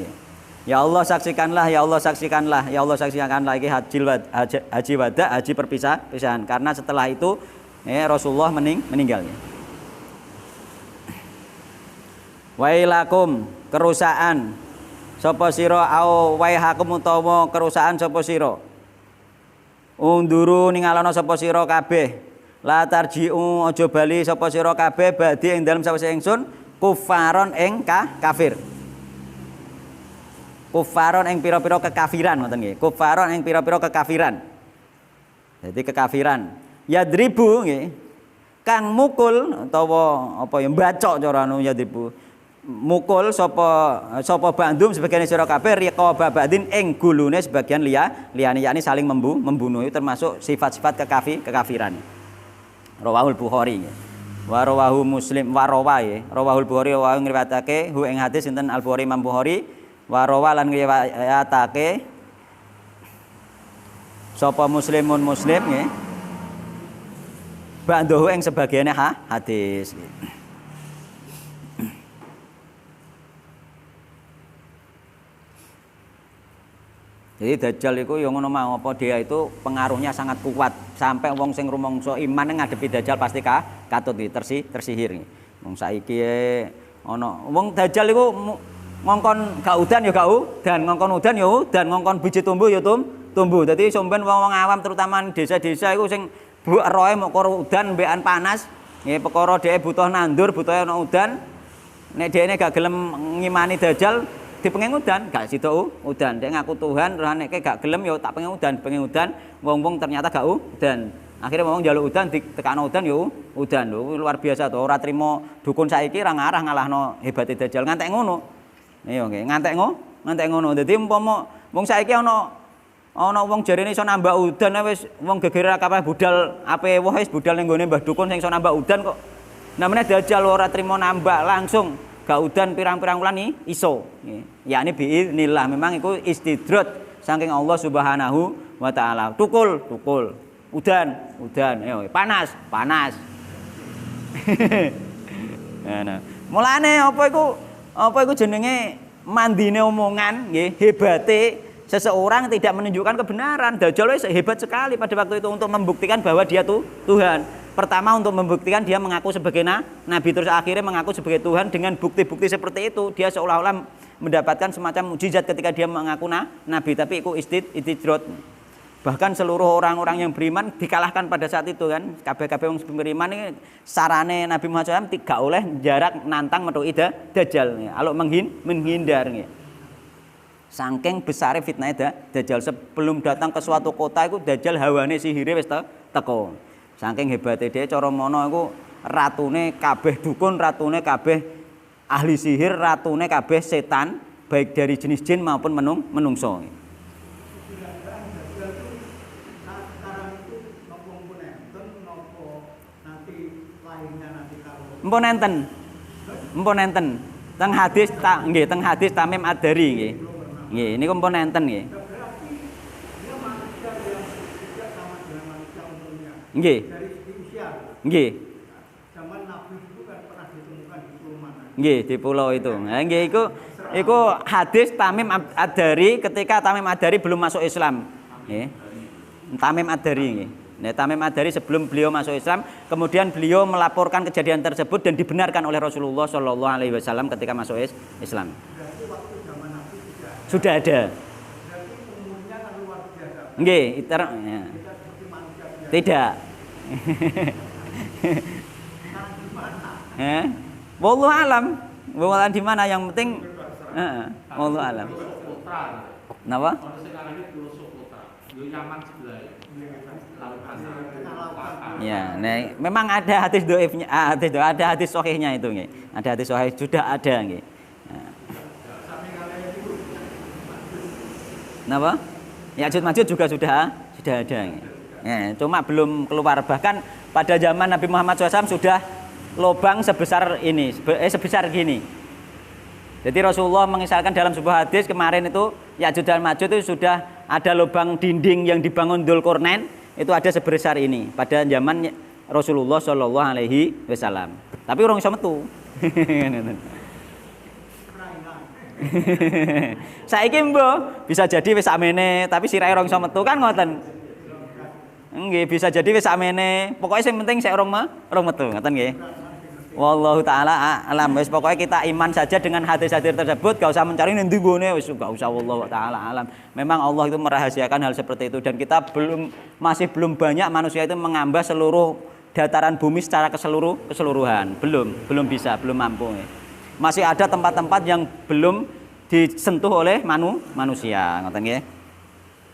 B: Ya Allah saksikanlah, ya Allah saksikanlah, ya Allah saksikanlah iki haji wada, haji perpisahan. Karena setelah itu Rasulullah meninggal. Wailakum kerusaan sapa sira au waihakum utawa kerusaan sapa sira. Unduru ningalana sapa sira kabeh. La tarji'u aja bali sapa sira kabeh badhe ing dalem sawise ingsun kufaron ing kafir. Kufaron ing pira-pira kekafiran ngoten nggih. Kufaron ing pira-pira kekafiran. Jadi kekafiran. Yadribu nggih. Kang mukul utawa apa ya mbacok cara anu yadribu. Mukul sapa bandum sebagian sira kabeh riqa babadin ing gulune sebagian liyane yakni saling membunuh itu termasuk sifat-sifat kekafiran. Rawahul Bukhari nggih. Wa rawahu Muslim wa rawahul Bukhari wa ngriwayatake hu ing hadis sinten Al Bukhari Imam Bukhari wa rawalan ngriwayatake sapa muslim nggih ba'dahu ing sebagiane hadis Jadi Dajjal iku ya ngono mau apa dia itu pengaruhnya sangat kuat sampai wong sing rumangsa iman ngadepi Dajjal pasti katut tersihir. Wong saiki ana wong Dajjal iku ngongkon gak udan ya gak udan, ngongkon udan ya udan, ngongkon biji tumbuh ya tumbuh. Dadi sampean wong-wong awam terutama desa-desa iku sing roe mok udan mbekan panas, nggih perkara dhek butuh nandur, butuh ana udan. Nek dhekne gak gelem ngimani Dajjal dipengen udan, gak sido udan. Dhek ngaku Tuhan, terus nek gak gelem ya tak pengen udan, wong-wong ternyata gak udan. Akhirnya wong njaluk udan ditekakno udan ya udan. Lho luar biasa to, ora trimo dukun saiki ra ngarah ngalahno hebate Dajjal ngantek ngono. Iya nggih, ngantek ngono. Dadi umpama wong saiki ana wong jarene iso nambah udan wis wong geger kabeh budal ape woh wis budal ning gone Mbah Dukun sing iso nambah udan kok. Namanya Dajjal ora trimo nambah langsung gak udan pirang-pirang wulan iso. Yakni biiznillah memang iku istidraj saking Allah Subhanahu wa taala. Tukul. Udan. Ayo panas. Nah, mulane apa iku jenenge mandine omongan nggih, hebate seseorang tidak menunjukkan kebenaran. Dajjal wis hebat sekali pada waktu itu untuk membuktikan bahwa dia tuh Tuhan. Pertama untuk membuktikan dia mengaku sebagai nabi, terus akhirnya mengaku sebagai Tuhan dengan bukti-bukti seperti itu. Dia seolah-olah mendapatkan semacam mukjizat ketika dia mengaku nabi, tapi itu istidraj. Bahkan seluruh orang-orang yang beriman dikalahkan pada saat itu kan. Kabeh-kabeh wong beriman ini sarane Nabi Muhammad SAW tidak oleh jarak nantang metuki Dajjal. Alok menghindar nggih. Saking besare fitnah Dajjal, sebelum datang ke suatu kota itu Dajjal hawane sihire wis teko. Saking hebate dhewe cara mono iku ratune kabeh dukun, ratune kabeh ahli sihir, ratune kabeh setan baik dari jenis jin maupun menungso. Mpun enten. Teng hadis teng hadis Tamim Ad-Dari nggih. Nggih, niku mpun enten nggih. Nggih. Nggih.
C: Zaman Nabi itu kan pernah ditemukan di pulau mana?
B: Nggih, di pulau itu. Nah, nggih iku hadis Tamim Ad-Dari ketika Tamim Ad-Dari belum masuk Islam. Nggih. Tamim Ad-Dari nggih. Nah, Tamim Ad-Dari sebelum beliau masuk Islam, kemudian beliau melaporkan kejadian tersebut dan dibenarkan oleh Rasulullah Shallallahu Alaihi Wasallam ketika masuk Islam.
C: Berarti waktu zaman Nabi
B: sudah ada.
C: Berarti umurnya kan luar biasa.
B: Nggih, ya.
C: Kita seperti manusia biasa.
B: Tidak. Wallahu alam. Wallahu alam di mana yang penting wallahu alam. Napa? Ya, nah, memang ada hadis dhaifnya, ada hadis sahihnya itu nggih. Ada hadis sahih sudah ada nggih. Napa? Ya'juj Ma'juj juga sudah ada nggih. Ya, cuma belum keluar. Bahkan pada zaman Nabi Muhammad SAW sudah lubang sebesar ini, sebesar gini. Jadi Rasulullah mengisahkan dalam sebuah hadis kemarin itu Ya'juj dan Ma'juj itu sudah ada lubang dinding yang dibangun Dzulqarnain itu ada sebesar ini pada zaman Rasulullah Shallallahu Alaihi Wasallam. Tapi orang iso metu. Saiki mbok bisa jadi wis sakmene, tapi sirahe orang iso metu kan ngoten. Nggih, bisa jadi wis sakmene. Pokoke sing penting sik orang metu, ngoten nggih. Wallahu taala alam. Wis pokoke kita iman saja dengan hadis-hadis tersebut, gak usah mencari nanti gone, wis gak usah, wallahu taala alam. Memang Allah itu merahasiakan hal seperti itu dan kita masih belum banyak manusia itu mengambah seluruh dataran bumi secara keseluruhan. Belum bisa, belum mampu. Masih ada tempat-tempat yang belum disentuh oleh manusia, ngoten nggih.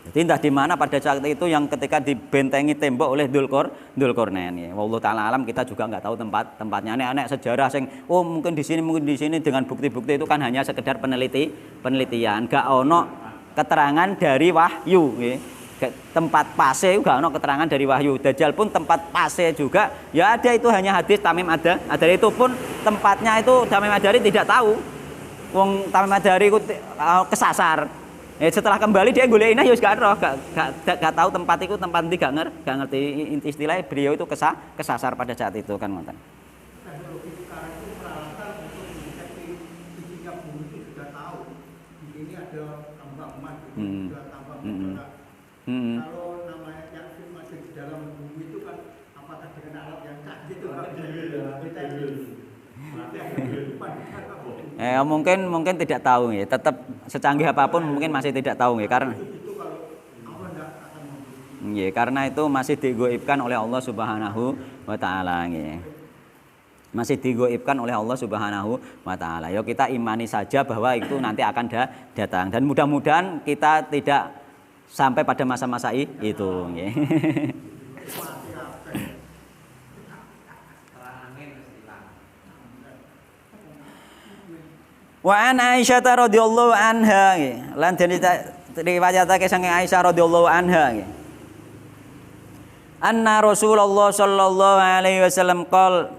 B: Jadi entah di mana pada saat itu yang ketika dibentengi tembok oleh Dzulqarnain ya. Wallahu taala alam, kita juga nggak tahu tempatnya. Anak-anak sejarah sing mungkin di sini dengan bukti-bukti itu kan hanya sekedar penelitian. Gak ono keterangan dari wahyu ya. Tempat pase gak ono keterangan dari wahyu. Dajjal pun tempat pase juga ya ada, itu hanya hadis Tamim Ad-Dari, itu pun tempatnya itu Tamim Ad-Dari tidak tahu. Wong Tamim Ad-Dari itu kesasar. Setelah kembali dia golek inah ya gak roh, gak tahu tempat itu tempat ndi, gak ngerti istilahnya. Beliau itu kesasar pada saat itu kan ngoten.
C: Teknologi sekarang itu peralatan untuk mendeteksi isinya bumi itu sudah tahu. ini ada tambang emas,
B: Hmm.
C: ada tambang
B: Hmm.
C: perak.
B: Hmm.
C: Kalau namanya yang masih di dalam bumi itu kan apakah dengan alat yang canggih itu nggak bisa kita
B: Mungkin tidak tahu ya. Tetap secanggih apapun mungkin masih tidak tahu ya, karena
C: itu kalau Allah nggak akan memberi.
B: ya, karena itu masih digoibkan oleh Allah Subhanahu wa taala ya. Masih digoibkan oleh Allah Subhanahu wa taala. Yo kita imani saja bahwa itu nanti akan datang, dan mudah-mudahan kita tidak sampai pada masa-masa itu ya. Wa an Aisyah radhiyallahu anha lan den riwayatake saking Aisyah radhiyallahu anha anna Rasulullah sallallahu alaihi wasallam qol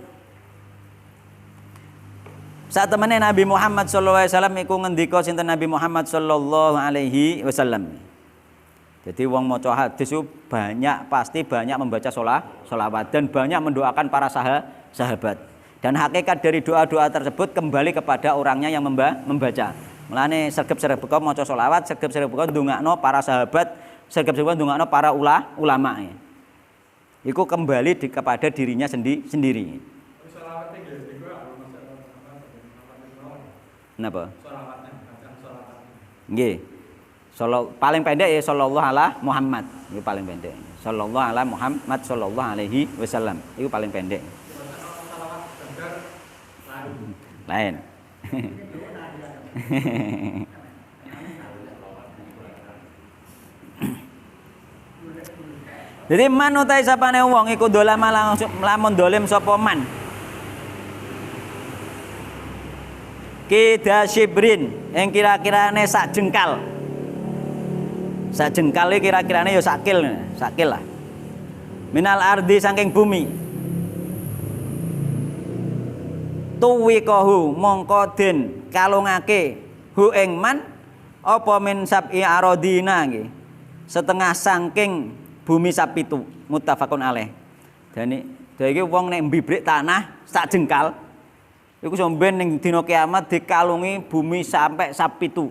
B: saat temene Nabi Muhammad sallallahu alaihi wasallam iku ngendika sinten Nabi Muhammad sallallahu alaihi wasallam. Jadi wong maca hadis itu pasti banyak membaca sholawat dan banyak mendoakan para sahabat. Dan hakikat dari doa-doa tersebut kembali kepada orangnya yang membaca. Mulane sregep-sregep maca sholawat, sregep-sregep ndongakno para sahabat, sregep-sregep ndongakno para ulama. Iku kembali kepada dirinya sendiri.
C: Sholawatnya gitu,
B: Napa?
C: sholawatnya, bacaan sholawatnya.
B: Nggih. Paling pendek ya sallallahu ala Muhammad. Itu paling pendek. Sallallahu ala Muhammad sallallahu alaihi wasallam. Itu paling pendek. Lain. Jadi man utai sapane wong iku dolam lamun dolim sapa man. Kida shibrin yang kira-kirane sak jengkal. Sak jengkal iki kira-kirane ya sakil lah. Minal ardi saking bumi. Tuwikahu mongko den kalungake hu ing man apa min sab'i aradina nggih. Setengah saking bumi sapitu muttafaqun alaih. Dene iki wong nek mbibrik tanah sak jengkal iku somben ning dina kiamat dikalungi bumi sampai sapitu.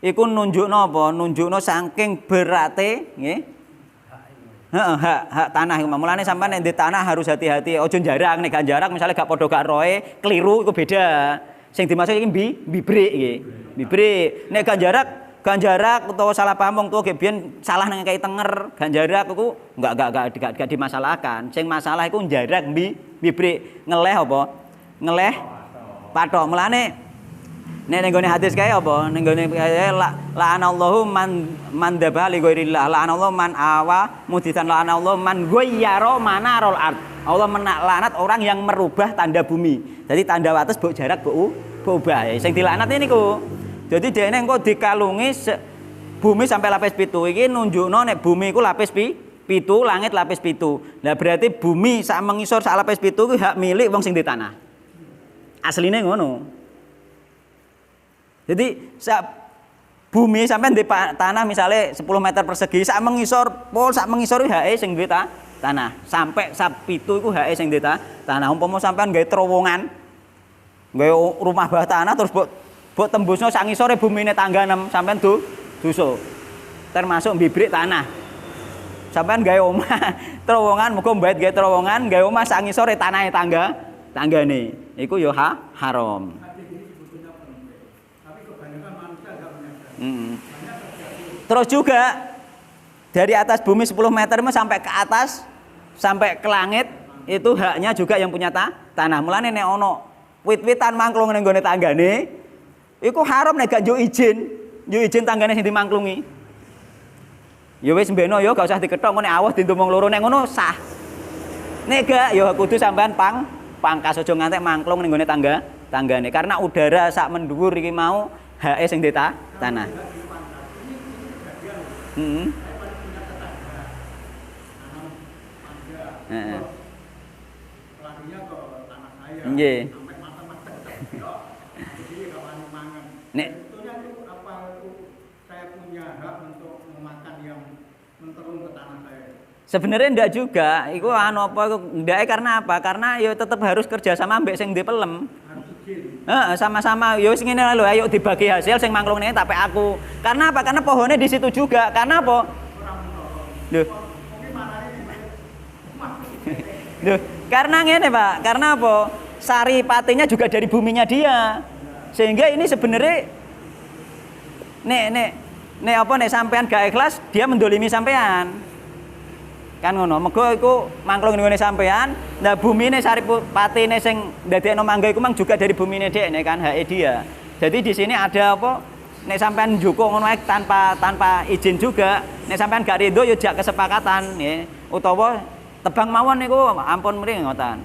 B: Iku nunjukno apa? Nunjukno saking berate nggih. Hak tanah iku. Mulane sampean nek di tanah harus hati-hati. Aja jarak, nek gak jarak misalnya gak padha gak roe, keliru iku beda. Sing dimaksud iki bibrik iki. Bibrik. Nek gak jarak utawa salah paham wong tuwa ge biyen salah nang kaya tenger, gak jarak iku enggak dimasalahkan. Sing masalah iku jarak bibrik. Ngeleh apa? Ngeleh patok. Mulane nek nggone hadis kae apa? Ning nggone la'anallahu man dzaba li ghairillah, la'anallahu man awa muditan, la'anallahu man ghayyara manarul ard. Allah melaknat orang yang merubah tanda bumi. Jadi tanda wates mbok jarak mbok ubah. Sing dilaknat niku. Jadi dhekne engko dikalungi bumi sampai lapis 7. Iki nunjukno nek bumi iku lapis 7, langit lapis 7. Lah berarti bumi sak mengisor sak lapis 7 ku hak milik wong sing di tanah. Asline ngono. Jadi bumi sampai di tanah misalnya 10 meter persegi, sak mengisor itu hake sing duwe tanah. Sampai sak pitu iku hake sing duwe tanah. Umpama sampean gawe terowongan, gawe rumah bawah tanah terus mbok tembusno sak ngisore bumine tangga 6 sampean duso. Termasuk bibrik tanah. Sampean gawe omah terowongan, muga mbait gawe terowongan, gawe omah sak ngisore tanahe tanggane. Iku ya haram. Terus juga dari atas bumi 10 meter sampai ke atas sampai ke langit itu haknya juga yang punya tanah. Mulane nek ono wit-witan mangklung ning gone tanggane iku haram nek gak njuk izin tanggane sing dimangklungi. Ya wis mbeno ya gak usah dikethok nek awas dintumung loro nek ngono sah. Nek gak ya kudu sampean pangkas aja ngantek mangklung ning gone tanggane karena udara sak mendhuwur iki mau hake sing di tanah. Nggih. Nek
C: saya punya hak untuk memakan yang menterung ke tanah saya.
B: Sebenarnya ndak juga, iku anu apa ndake karena apa? Karena ya tetep harus kerja sama mbek sing ndek pelem.
C: Harus izin.
B: Sama-sama ya wis ngene lho, ayo dibagi hasil sing mangklung ini tapi aku. Karena apa? Karena pohonnya di situ juga. Karena apa? Loh. Loh, karena ngene, Pak. Karena apa? Sari patinya juga dari buminya dia. Sehingga ini sebenarnya nek apa nek sampean gak ikhlas, dia mendolimi sampean. Kan ngono. Mergo iku mangklung ngene sampean, nah bumine sari patine sing ndadekno mangga iku mang juga dari bumine dekne kan, hake dia. Jadi di sini ada apa? Nek sampean njukuk ngono ae tanpa izin juga, nek sampean gak rido ya jak kesepakatan nggih. Utawa tebang mawon niku ampun mrih ngoten.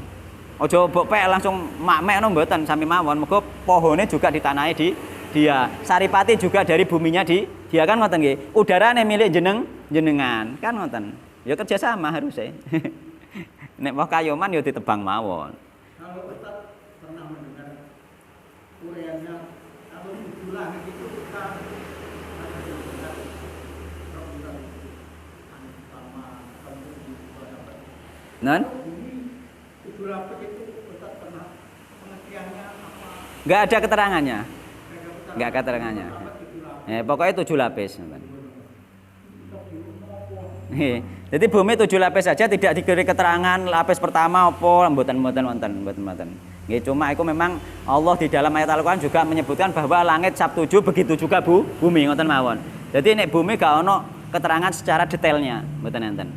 B: Aja mbok pek langsung mak-mek ngono mboten sami mawon. Mergo pohone juga ditanahi di dia. Saripati juga dari buminya di dia kan ngoten nggih. Udarane milik jenengan kan ngoten. Ya kerja sama harusnya. Nek mau kayoman ya ditebang mawon.
C: Kalau Ustaz pernah mendengar uraiannya kalau tujuh langit itu kita
B: Non?
C: tujuh lapis itu Ustaz pernah pengertiannya apa?
B: Enggak ada keterangannya. Enggak ada keterangannya. Pokoknya 7 lapis. Jadi bumi 7 lapis saja tidak diberi keterangan lapis pertama apa mboten wonten. Nggih cuma itu memang Allah di dalam ayat Al-Qur'an juga menyebutkan bahwa langit sab 7 begitu juga bumi ngoten mawon. Jadi nek bumi gak ono keterangan secara detailnya mboten enten.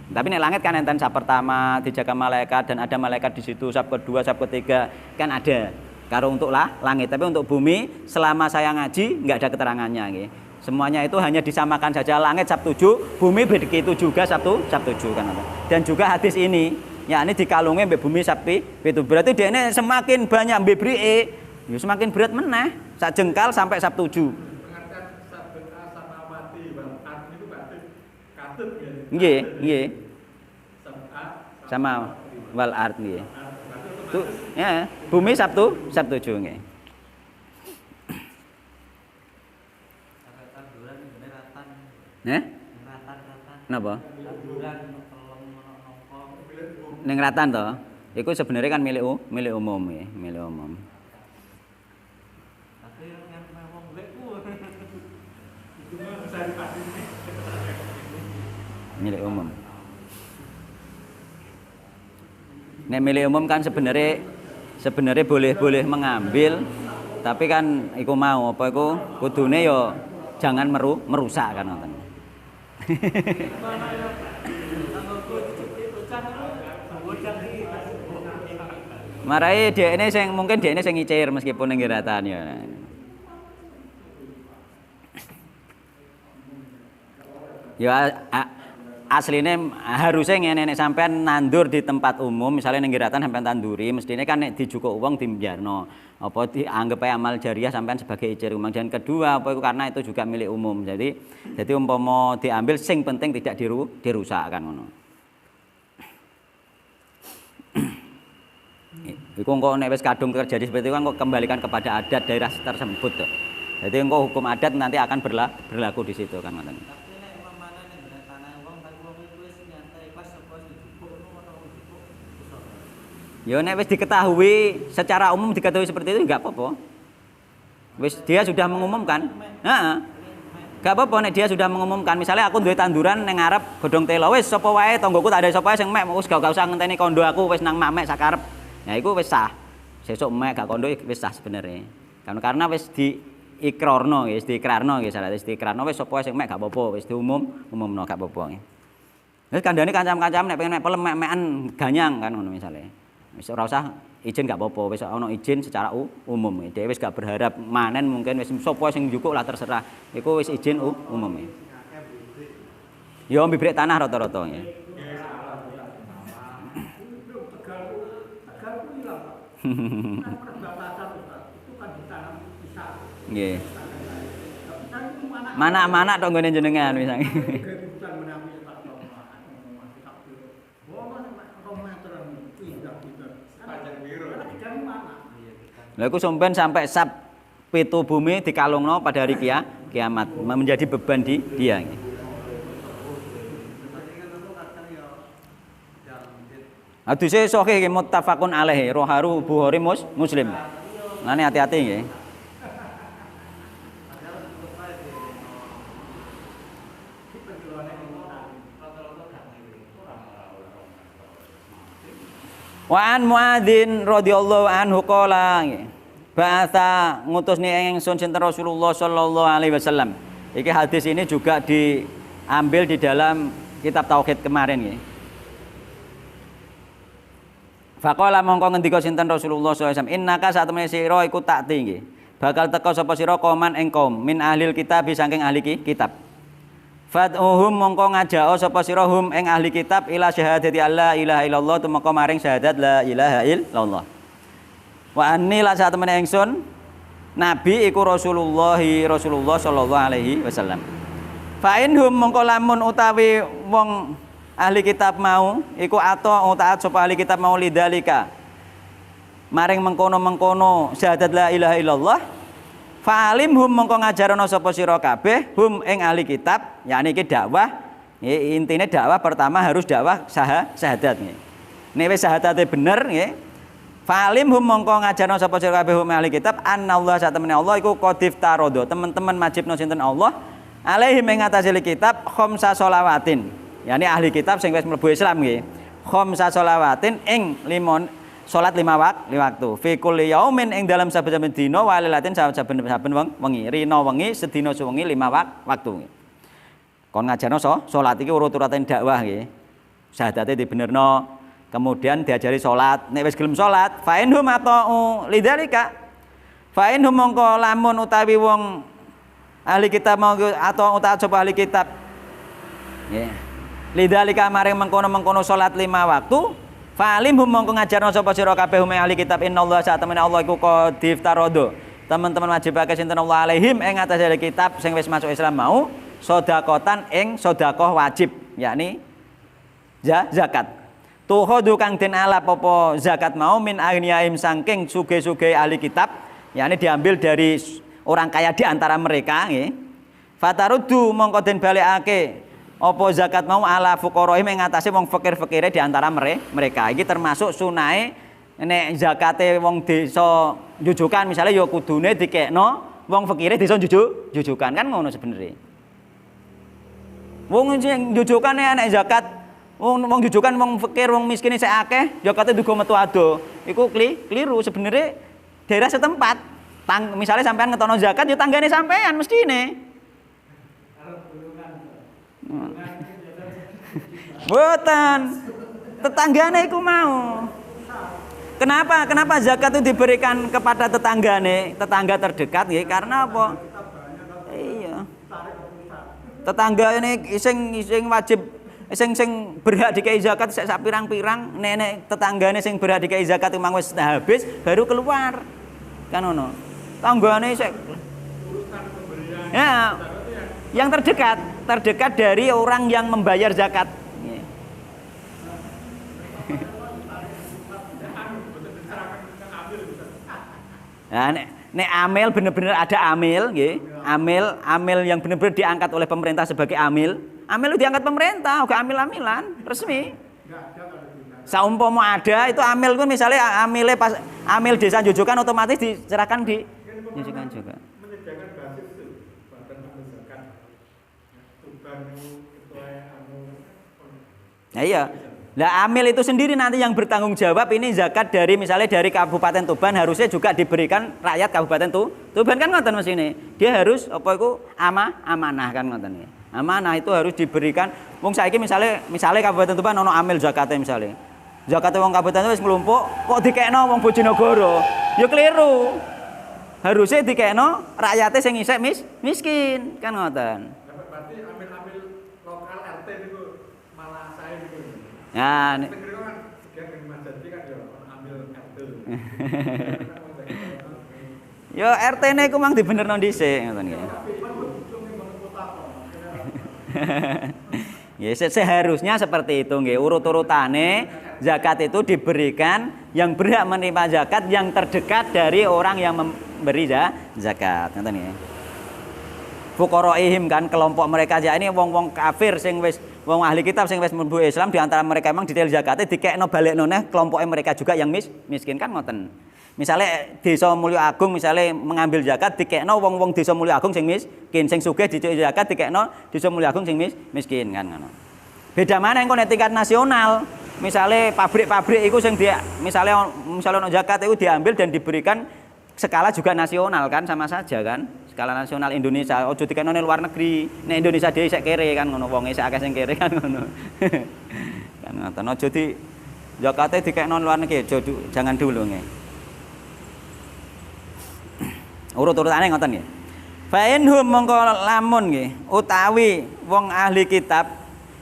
B: Tapi nek langit kan enten sab pertama dijaga malaikat dan ada malaikat di situ, sab kedua, sab ketiga kan ada. Karo untuk langit, tapi untuk bumi selama saya ngaji enggak ada keterangannya nggih. Semuanya itu hanya disamakan saja langit sab 7, bumi begitu juga sab 7 kan. Dan juga hadis ini, yakni dikalungi mbek bumi sab 7. Berarti dene semakin banyak mbek brike, ya semakin berat meneh, sak jengkal sampai sab 7.
C: Pengertian sabda sama mati bang, itu berarti katut ya.
B: Nggih.
C: Sabda
B: Sama wal ard nggih. Tuh, ya, bumi sab 7 nggih. Napa? Ning ratan to. Iku sebenarnya kan milik umum ya, milik umum. Milik umum. Nek milik umum kan sebenarnya boleh mengambil, tapi kan iku mau apa iku kudune yo jangan merusak kan ngoten. Marai dekne sing mungkin dekne sing ngicir meskipun ning ratan ya. Ya asline harusnya ngene nek sampean nandur di tempat umum, misalnya ning ratan sampean tanduri, mestine kan nek dijukuk wong dimbiarno. Apa dianggap ae amal jariah sampean sebagai icir umum. Dan kedua apa itu karena itu juga milik umum. Jadi umpama diambil sing penting tidak dirusak kan ngono. Iku engko nek wis kadung terjadi seperti itu kan kok kembalikan kepada adat daerah tersebut tuh. Jadi engko hukum adat nanti akan berlaku di situ kan ngoten. Ya nek wis diketahui secara umum diketahui seperti itu enggak apa-apa. Wis dia sudah mengumumkan. Heeh. Enggak apa-apa nek dia sudah mengumumkan. Misalnya aku duwe tanduran ning ngarep godhong telo, wis sapa wae tanggoku tak ada sapa wae sing mek wis gak usah ngenteni kondo aku wis nang mek sakarep. Nah iku wis sah. Sesuk mek gak kondo wis sah sebenarnya. Karena wis diikrarno, wis diikrarno nggih salah wis diikrarno wis sapa wae sing mek gak apa-apa, wis diumumno gak apa-apa nggih. Wis kandhane kancam-kancam nek pengen mek pelem mek-mekan ganyang kan ngono misale. Wis ora usah izin gak apa-apa, wis ana izin secara umum. Dhewe wis gak berharap manen mungkin wis sapa sing njukuk lah terserah. Iku wis izin umum. Ya mbibrek tanah rata-rata ya. Nggih. Mana-mana tok nggone jenengan misalnya. Lha iku sampai sab 7 bumi dikalungno pada hari kiamat menjadi beban di dia. Hadise sahih muttafaqun alaihi rawahu Bukhari Muslim. Nah, ini hati-hati nggih. Wa an Muadzin radhiyallahu anhu qala ba'atha ngutusni ingsun sinten Rasulullah sallallahu alaihi wasallam. Iki hadis ini juga diambil di dalam kitab tauhid kemarin nggih. Faqala mongko ngendika sinten Rasulullah sallallahu alaihi wasallam, innaka satemene sira iku tak tinggi. Bakal teka sapa sira qoman ing kaum min ahlil kitab saking ahli kitab. Fad'uhum mongko ngajak sapa sira hum ing ahli kitab ila syahadati alla ilaha illallah tumeka maring syahadat la ilaha illallah. Wa anni la satemene ingsun nabi iku Rasulullah sallallahu alaihi wasallam. Fa inhum mongko lamun utawi wong ahli kitab mau iku ato taat sapa ahli kitab mau lidzalika maring mengkono-mengkono syahadat la ilaha illallah. Fa'alimhum mongko ngajarana sapa sira kabeh hum ing ahli kitab, yakni iki dakwah. Intine dakwah pertama harus dakwah syahadat nggih. Nek wis syahadate bener nggih. Fa'alimhum mongko ngajarana sapa sira kabeh hum ahli kitab anallah satemene Allah iku qadif tarodo. Teman-teman majibna sinten Allah alaihim ing atase kitab khamsa sholawatin. Yani ahli kitab sing wis mlebu Islam nggih. Khamsa sholawatin ing limon salat 5 waktu. Fi kulli yaumin ing dalam saben-saben dina wa lailatin saben-saben wengi. Rina wengi sedina suwengi 5 waktu. Kon ngajarno salat iki urut-urutan dakwah nggih. Syahadate dibenerno, kemudian diajari salat. Nek wis gelem salat, fa inhum ata'u lidzalika. Fa inhum mongko lamun utawi wong ahli kitab mau atau taat sapa ahli kitab. Nggih. Lidzalika maring mengkono-mengkono salat 5 waktu. Fa'alimhum mongko ngajarno sapa sira kabeh hum ahli kitab innallaha satamene Allah iku qadif tarodo. Teman-teman wajibake sinten Allah alaihim ing atase ahli kitab sing wis masuk Islam mau sedekatan ing sedekah wajib, yakni zakat. Tuhodu kang den alap apa zakat mau min agniyaim saking sugih-sugih ahli kitab, yakni diambil dari orang kaya di antara mereka nggih. Fataruddu mongko den balekake apa zakat mau ala fuqara'i ing atase wong fakir-fakire di antara mereka. Iki termasuk sunahe nek zakate wong desa jujukan misalnya ya kudune dikekno wong fakire desa jujukan kan ngono sebenarnya. Wong sing jujukan nek zakat wong jujukan wong fakir wong miskin sik akeh zakate duga metu ado. Iku keliru sebenarnya daerah setempat. Misalnya sampean ngetono zakat ya tanggane sampean mestine. Boten. Tetanggane iku mau. Kenapa zakat itu diberikan kepada tetangga terdekat nggih? Karena apa? Iya. Tetangga ini sing wajib sing berhak dikai zakat sak pirang-pirang, nenek tetanggane sing berhak dikai zakat itu mang wis habis baru keluar. Kan ngono. Tanggane sik ya, yang terdekat dari orang yang membayar zakat. Nah, nek amil bener-bener ada amil, nggih. Amil yang bener-bener diangkat oleh pemerintah sebagai amil. Amil itu diangkat pemerintah, enggak amil-amilan, resmi. Saumpama ada itu amil itu misalnya amil desa Jojokan otomatis diserahkan di Jojokan juga.
C: Menyediakan basis itu badan zakat. Tuban
B: Nah iya. Lah amil itu sendiri nanti yang bertanggung jawab ini zakat dari misalnya dari Kabupaten Tuban harusnya juga diberikan rakyat Kabupaten Tuban kan ngoten mesine. Dia harus apa iku amanah kan ngoten nggih. Amanah itu harus diberikan. Wong saiki misalnya Kabupaten Tuban ono amil zakate misalnya. Zakate wong kabupaten wis nglumpuk kok dikekno wong Bojonegoro. Ya keliru. Harusnya dikekno rakyate sing isih miskin kan ngoten.
C: Berarti amil-amil lokal RT itu malah saya gitu.
B: Ya, yo RT-ne iku mang dibenerno dhisik ngoten nggih. Ya seharusnya seperti itu nggih. Urut-urutane zakat itu diberikan yang berhak menerima zakat yang terdekat dari orang yang memberi zakat ngoten nggih. Fuqaraihim kan kelompok mereka aja ini wong-wong kafir sing wis wong ahli kitab sing wis mlebu Islam di antara mereka memang detail zakate dikekno balekno neh kelompoke mereka juga yang miskin kan ngoten. Misalnya desa Mulya Agung misalnya mengambil zakat dikekno wong-wong desa Mulya Agung sing miskin, sing sugih dicuk zakat dikekno desa Mulya Agung sing miskin kan ngono. Beda mana engko nek tingkat nasional. Misalnya pabrik-pabrik itu sing dia misalnya ono zakat itu diambil dan diberikan skala juga nasional kan sama saja kan. Skala nasional Indonesia ojo dikekno ning luar negeri. Nek Indonesia dhewe isek kere kan ngono wonge isek akeh sing kere kan ngono. Kan ngoten ojo di zakate dikekno luar negeri jangan dulu nggih. Urut-urutane ngoten nggih. Fa inhum mongko lamun nggih utawi wong ahli kitab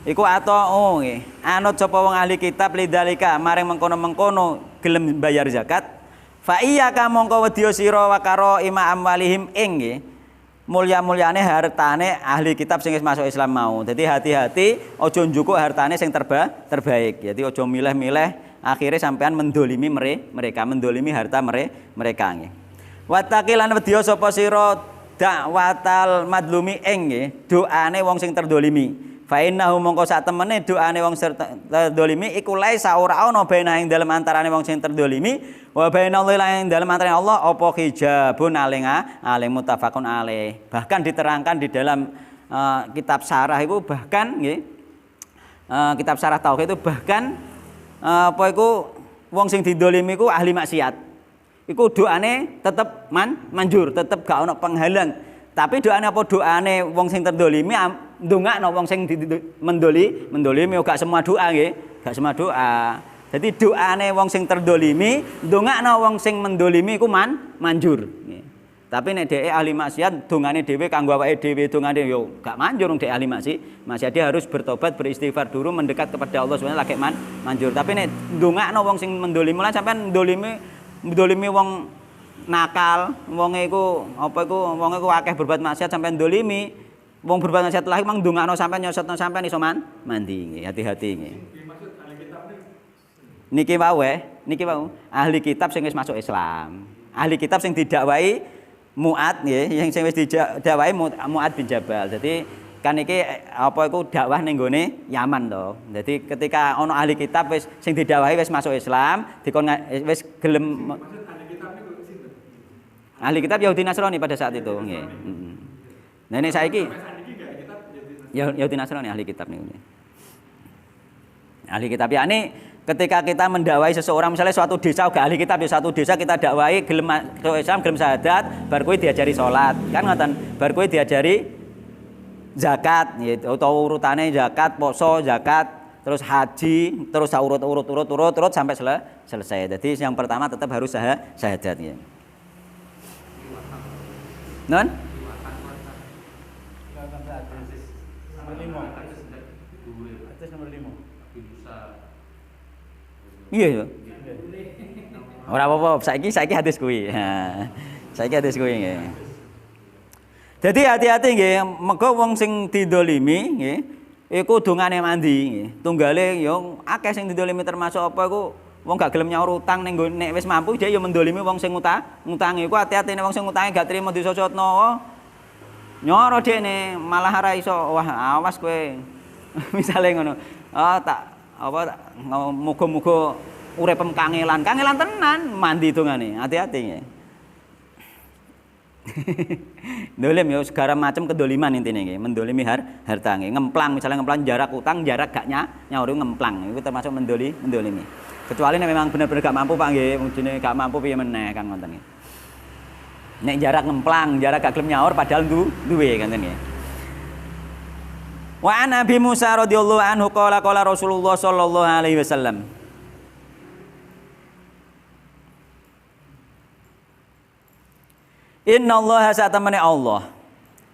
B: iku atau nggih anut sapa wong ahli kitab lidzalika maring mengkono-mengkono gelem bayar zakat fa iyyaka mongko wedya sira wa karo ima amwalihim ing nggih mulya-mulyane hartane ahli kitab sing wis masuk Islam mau. Jadi hati-hati aja njukuk hartane sing terbaik. Jadi aja milih-milih akhirnya sampean mendolimi mereka mendolimi harta mereka nggih. Watakilan wedya sapa sira dakwatal madlumi ing nggih doane wong sing terdolimi. Fa innahu mongko sak temene doane wong sing terdolimi iku laisa ora ana baina ing dalem antarane wong sing terdolimi wa baina Allah ing dalem antarane Allah apa hijabun aling muttafaqun alaih. Bahkan diterangkan di dalam kitab syarah itu bahkan nggih kitab syarah tauhid itu bahkan apa iku wong sing didolimi iku ahli maksiat. Iku doane tetep manjur, tetep gak ono penghalang. Tapi doane apa doane wong sing terdolimi ndongakno wong sing mendolimi gak semua doa nggih, gak semua doa. Jadi doane wong sing terdolimi ndongakno wong sing mendolimi iku manjur nggih. Tapi nek dhek ahli maksiat dongane dhewe kanggo awake dhewe dongane yo gak manjur wong dhek ahli maksiat dia harus bertobat beristighfar dulu mendekat kepada Allah Subhanahu lagi manjur. Tapi nek ndongakno wong sing mendolimi lan sampean mendolimi wong nakal, wonge iku apa iku wonge iku akeh berbuat maksiat sampean ndolimi. Wong berbuat maksiat lagi mang ndongakno sampean nyosotno sampean iso mandi nggih, hati-hati nggih.
C: Maksud ahli kitab
B: Niki wau ahli kitab sing wis masuk Islam. Ahli kitab sing didakwai Mu'ad nggih, yang sing wis didakwai Mu'ad bin Jabal. Jadi kan iki apa iku dakwah ning gone Yaman to. Jadi ketika ana ahli kitab wis sing didakwahi wis masuk Islam, dikon wis gelem
C: maksud ahli kitab niku sinten?
B: ahli kitab Yahudi Nasrani pada saat itu nggih. Heeh. Nah ini saiki Yahudi Nasrani ahli kitab niku. Ahli kitab ya ini ketika kita mendakwai seseorang misalnya suatu desa uga ahli kitab ya satu desa kita dakwai gelem Islam gelem syahadat, bar kuwi diajari salat. Kan ngoten, bar kuwi diajari zakat atau urutannya zakat, poso, zakat, terus haji, terus urut sampai selesai. Jadi yang pertama tetap harus syahadat ya. Non? Nomor 5. Iya ya. Ora apa-apa, saiki hadis kuwi. Saiki hadis kuwi nggih. Jadi hati-hati nggih, mergo wong sing didolimi nggih, iku dongane mandi nggih. Tunggale yo akeh sing didolimi termasuk apa iku wong gak gelem nyaur utang ning nek wis mampu dia yo mendolimi wong sing ngutangi. Iku hati-hati nek wong sing ngutangi gak trimo disosotno. Nyoro dekne malah ora iso wah awas kowe. Misale ngono. Tak apa muga-muga uripem kangelan tenan mandi dongane. Hati-hati nggih. Dolim ya segala macam kedoliman intine nggih, mendolimi harta nggih. Ngemplang misalnya ngemplang jarak utang, jarak gak nyauri ngemplang. Itu termasuk mendolimi. Kecuali nek memang bener-bener gak mampu Pak nggih, mujine gak mampu piye meneh kan ngoten nggih. Nek jarak ngemplang, jarak gak gelem nyaur padahal duwe ngoten nggih. Wa an Abi Musa radhiyallahu anhu qala Rasulullah sallallahu alaihi wasallam. Innallaha satamane Allah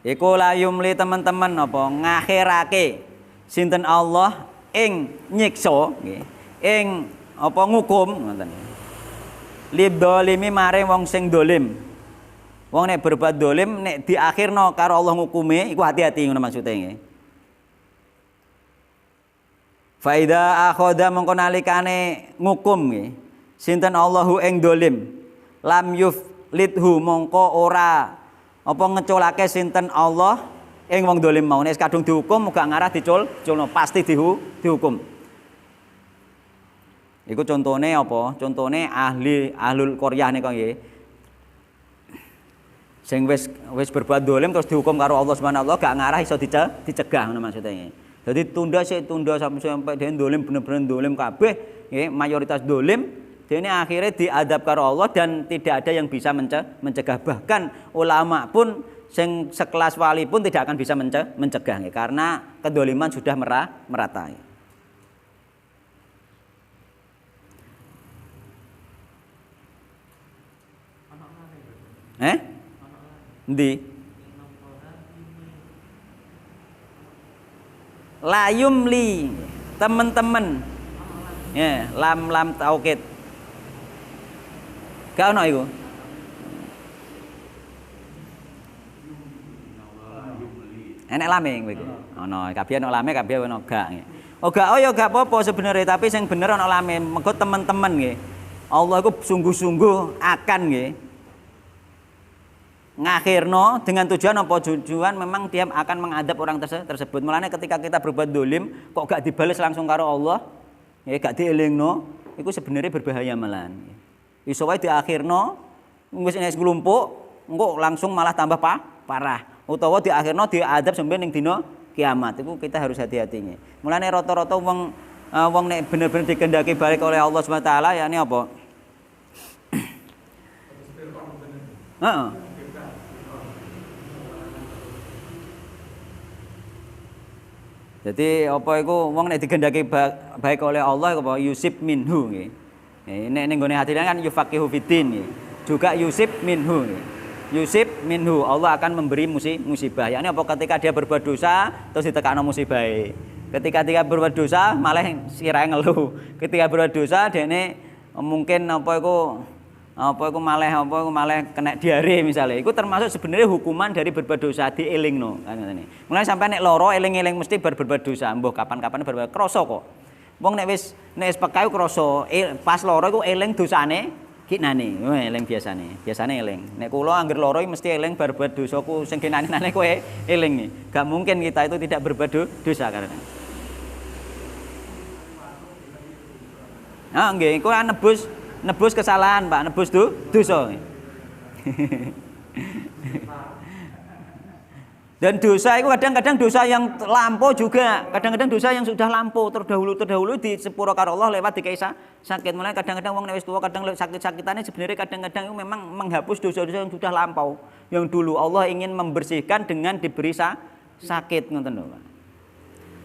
B: iku la yumli teman-teman apa ngakhirake sinten Allah ing nyiksa nggih ing apa ngukum ngoten lidolimi maring wong sing dolim wong nek berbuat dolim nek diakhirno karo Allah ngukume iku hati-hati ngono maksude nggih faida akhoda mongko nalikane ngukum nggih sinten Allahu ing dolim lam lidhu mongko ora apa ngeculake sinten Allah ing wong dolim mau nek kadung dihukum uga ngarah diculno pasti dihukum Iku contone apa? Contone ahlul qaryah nika nggih. Sing wis berbuat dolim terus dihukum karo Allah Subhanahu wa taala gak ngarah iso dicegah ngono maksudnya. Jadi tunda sampai dia dolim bener-bener dolim kabeh, nggih, mayoritas dolim, dene akhirnya diadab karo Allah dan tidak ada yang bisa mencegah. Bahkan ulama pun sing sekelas wali pun tidak akan bisa mencegah nggih, karena kedoliman sudah merata. Endi? Layum li, temen-temen. Ya, lam taukid. Gak ono iku. Enek lame iku. Ono, kabeh ono lame, kabeh ono gak. Oh gak, oh ya gak apa-apa sebenarnya, tapi sing bener ono lame. Mengko temen-temen nggih. Allah iku sungguh-sungguh akan nggih ngakhirno dengan tujuan apa? Tujuan memang dia akan mengadab orang tersebut. Mulane ketika kita berbuat dolim kok gak dibales langsung karo Allah, ya gak dielingno, itu sebenarnya berbahaya malan. Iso wae diakhirno wis nek nglumpuk, engko langsung malah tambah parah. Utawa diakhirno diadab sampe ning dina kiamat. Itu kita harus hati-hati. Mulane rata-rata wong nek bener-bener dikendaki balik oleh Allah Subhanahu wa taala ya ini apa? Heeh. Jadi apa iku wong nek digendaki baik oleh Allah apa yusib minhu nggih. Nek ning gone hadirin kan yufaqihu fiddin nggih. Juga yusib minhu nggih. Yusib minhu Allah akan memberi musibah. Yakni apa ketika dia berbuat dosa terus ditekakno musibah. Ketika dia berbuat dosa malah sirahe ngeluh. Ketika berbuat dosa dene mungkin apa iku malah kena diare misalnya. Iku termasuk sebenarnya hukuman dari berbuat dosa dielingno kan ngene. Mulane sampai nek lara eling-eling mesti berbuat dosa. Mbuh kapan-kapan berbuat krasa kok. Wong nek wis pekae krasa pas lara iku eling dosane kinane. Eling biasane eling. Nek kula angger lara mesti eling berbuat dosaku sing kinane kowe eling. Gak mungkin kita itu tidak berbuat dosa karena. Nah, nggih, iku nebus kesalahan, Pak, nebus dosa. Dan dosa itu kadang-kadang dosa yang lampau juga, kadang-kadang dosa yang sudah lampau terdahulu di sepuro karo Allah lewat dikai sakit. Mulai kadang-kadang wong nek wis tuwa kadang sakit-sakitane sebenarnya kadang-kadang itu memang menghapus dosa-dosa yang sudah lampau. Yang dulu Allah ingin membersihkan dengan diberi sakit ngoten lho, Pak.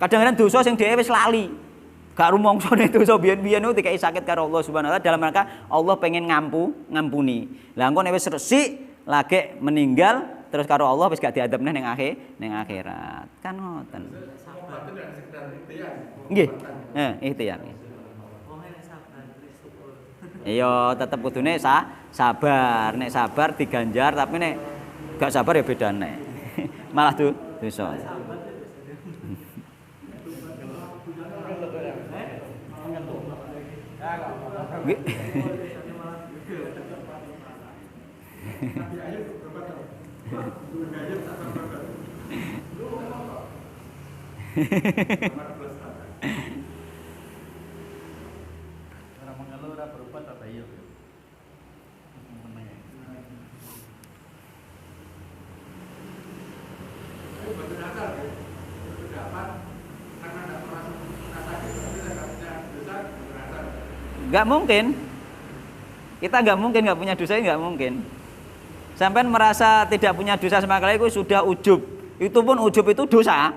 B: Kadang-kadang dosa sing dhewe wis lali. Gak rumongsone dosa biyen-biyen niku dikai sakit karo Allah Subhanahu wa taala dalam rangka Allah pengen ngampuni. Lah engko nek wis resik lagi meninggal terus karo Allah wis gak diadabne ning akhirat. Kan ngoten. Nggih. Ikhtiar. Iya, tetep kudune sabar. Nek sabar diganjar, tapi nek gak sabar ya bedane. Malah dosa.
D: Orang mengeluh ora berbuat apa iya.
B: Gak mungkin. Kita gak mungkin gak punya dosa, gak mungkin. Sampai merasa tidak punya dosa sama sekali itu sudah ujub. Itu pun ujub itu dosa.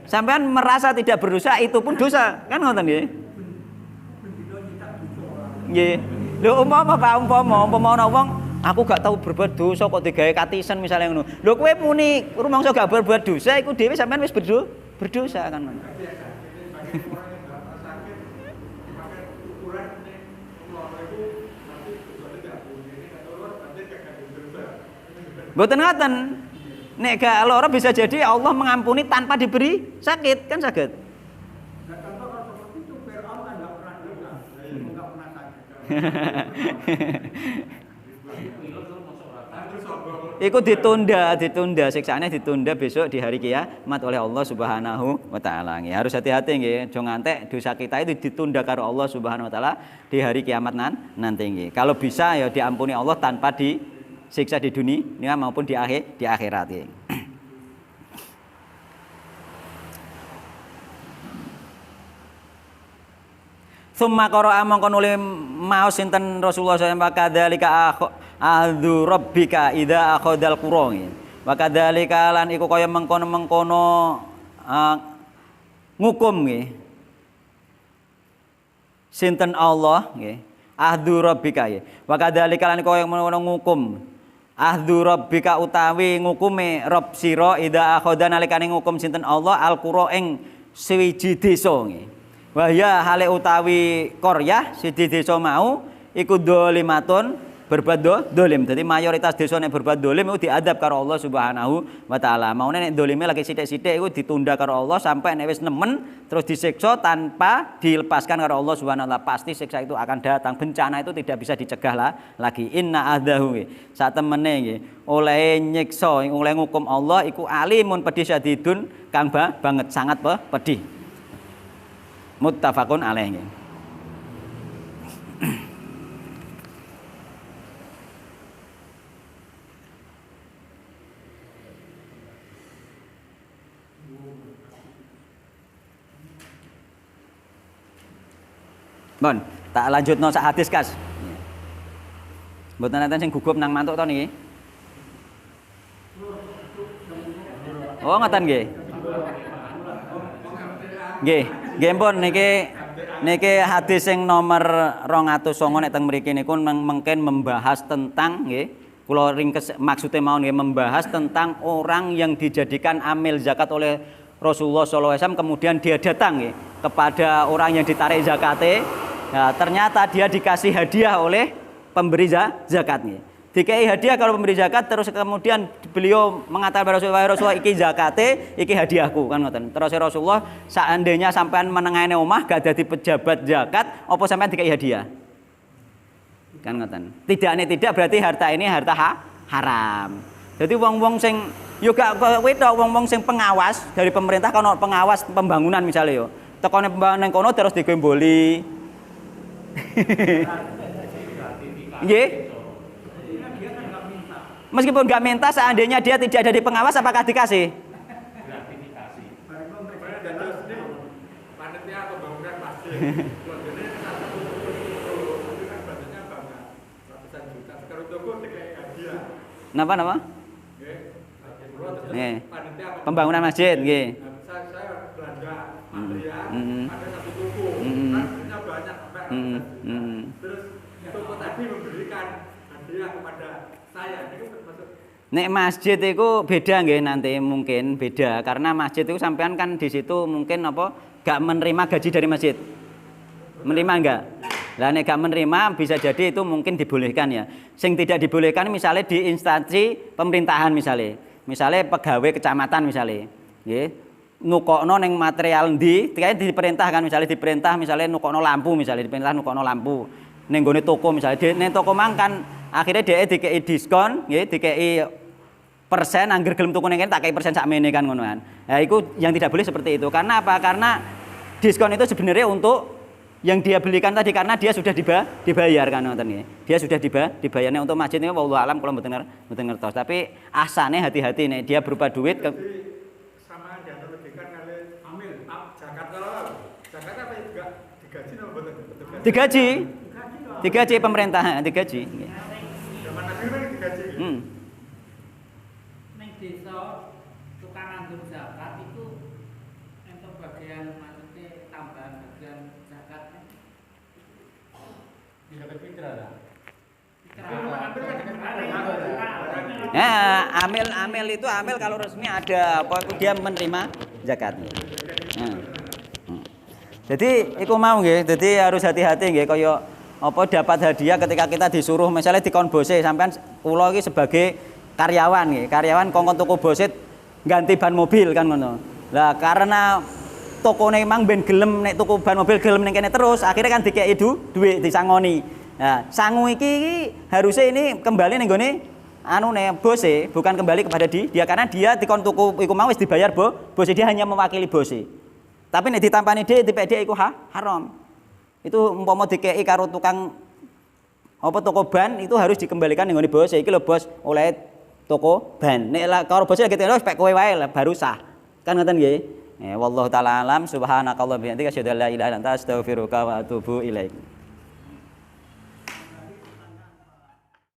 B: Sampai merasa tidak berdosa itu pun dosa. Kan ngoten nggih? Nggih. Lho umpama ana wong aku gak tahu berbuat dosa kok digawe katisen misalnya ngono. Lho kowe muni rumangsa gak berbuat dosa iku dhewe sampean wis berdosa kan. Mboten ngoten. Nek gak lara bisa jadi Allah mengampuni tanpa diberi sakit, kan sakit. Iku ditunda siksaannya ditunda besok di hari kiamat oleh Allah Subhanahu wa taala. Harus hati-hati nggih, aja ngantek dosa kita itu ditunda karo Allah Subhanahu wa taala di hari kiamat nanti nggih. Kalau bisa ya diampuni Allah tanpa disiksa di dunia maupun di akhirat nggih. Summa qara'a mongko nuli maos sinten Rasulullah sallallahu alaihi wasallam kadzalika a'dzu rabbika idza akhadhal qura. Wa kadzalika lan iku kaya mengkono-mengkono ngukum nggih. Sinten Allah nggih. A'dzu rabbika nggih. Wa kadzalika lan kaya mengkono ngukum. A'dzu rabbika utawi ngukume Rabb sira idza akhadha nalikane ngukum sinten Allah al-qura ing swiji desa nggih. Wahya hale utawi qaryah siji desa mau iku dzalimatun berbuat dolim. Jadi mayoritas desa nek berbuat dolim itu diadab karo Allah Subhanahu wa taala. Maune nek dolime lagi sithik-sithik iku ditunda karo Allah sampai nek wis nemen terus disiksa tanpa dilepaskan karo Allah Subhanahu wa taala. Pasti siksa itu akan datang. Bencana itu tidak bisa dicegah lagi. Inna adahu sak temene nggih oleh nyiksa oleh ngukum Allah iku alimun pedih syadidun kang banget sangat pedih. Muttafaqun alaih. Bon, tak lanjutno sak hadis kas. Mboten enten sing gugup nang mantuk to niki. Oh, ngoten nggih. Nggih pun niki hadis sing nomor 209 nek teng mriki niku mungkin membahas tentang nggih kula ringkes maksude mawon nggih membahas tentang orang yang dijadikan amil zakat oleh Rasulullah sallallahu alaihi wasallam kemudian dia datang nggih kepada orang yang ditarik zakate. Nah, ternyata dia dikasih hadiah oleh pemberi zakat nggih. Dikai hadiah kalau pemberi zakat terus kemudian beliau mengatakan kepada Rasulullah iki zakate, iki hadiahku kan ngoten. Terus Rasulullah seandainya sampean menengahne omah gak dadi pejabat zakat, apa sampean dikai hadiah? Kan ngoten. Tidak berarti harta ini harta haram. Jadi wong-wong sing yo gak kowe tok wong-wong sing pengawas dari pemerintah kono pengawas pembangunan misalnya yo. Tekone pembangunan kono terus digemboli. Nggih. Meskipun nggak minta, seandainya dia tidak ada di pengawas, apakah dikasih?
C: Gratifikasi. Panitia pembangunan masjid. Ratusan juta. Sekarang toko dikai hadiah.
B: Napa? Pembangunan masjid, nggih.
C: Saya belanja material, ada satu toko, harganya banyak sampai terus toko tadi memberikan hadiah kepada saya.
B: Nek masjid itu beda nggih nanti mungkin beda karena masjid itu sampean kan di situ mungkin apa gak menerima gaji dari masjid. Menerima enggak? Lah nek gak menerima bisa jadi itu mungkin dibolehkan ya. Sing tidak dibolehkan misalnya di instansi pemerintahan misalnya. Misalnya pegawai kecamatan misalnya. Nggih. Nukokno ning material ndi, dikae diperintah kan misalnya diperintah misalnya nukokno lampu misalnya diperintah nukokno lampu. Ning gone toko misalnya ning toko mang kan akhirnya dia dikei diskon, nggih, dikei persen, angger gelem tuku ning kene tak kei persen sakmene kan ngono kan. Nah, itu yang tidak boleh seperti itu. Karena apa? Karena diskon itu sebenarnya untuk yang dia belikan tadi karena dia sudah dibayar kan ngoten nggih. Dia sudah dibayarnya untuk masjid ini wallahu alam kula mboten ngertos. Tapi asane hati-hati nek dia berupa duit
C: sama dianalogikan kali amil Jakarta. Jakarta apa juga digaji apa mboten?
B: Digaji pemerintah, digaji.
C: Zaman akhir kan digaji.
E: Ning desa tukang nganggur zakat itu entuk bagian maksudnya tambahan bagian zakat.
D: Zakat fitrah lah.
B: Amil itu kalau resmi ada apa dia menerima zakatnya. Jadi iku mau nggih, jadi harus hati-hati nggih kaya apa dapat hadiah ketika kita disuruh misalnya dikon bose sampean kula iki sebagai karyawan nggih. Karyawan kongkon tuku bose ganti ban mobil kan ngono. Lah karena tokone emang ben gelem nek tuku ban mobil gelem ning kene terus akhirnya kan dikeki duit disangoni. Nah, sangu iki harusnya ini kembali ning gone anune bose, bukan kembali kepada dia karena dia dikon tuku iku mau wis dibayar bose, dia hanya mewakili bose. Tapi nek ditampani dipek dhek iku haram. Itu umpama dikei karo tukang apa toko ban itu harus dikembalikan nggone bose. Iki lho bos oleh toko ban. Nek karo bose lagi wis pek kowe wae baru sah. Kan ngoten nggih. Wallahu taala alam subhanakallah bihamdika asyhadu an la ilaha illa anta astaghfiruka wa atubu ilaik.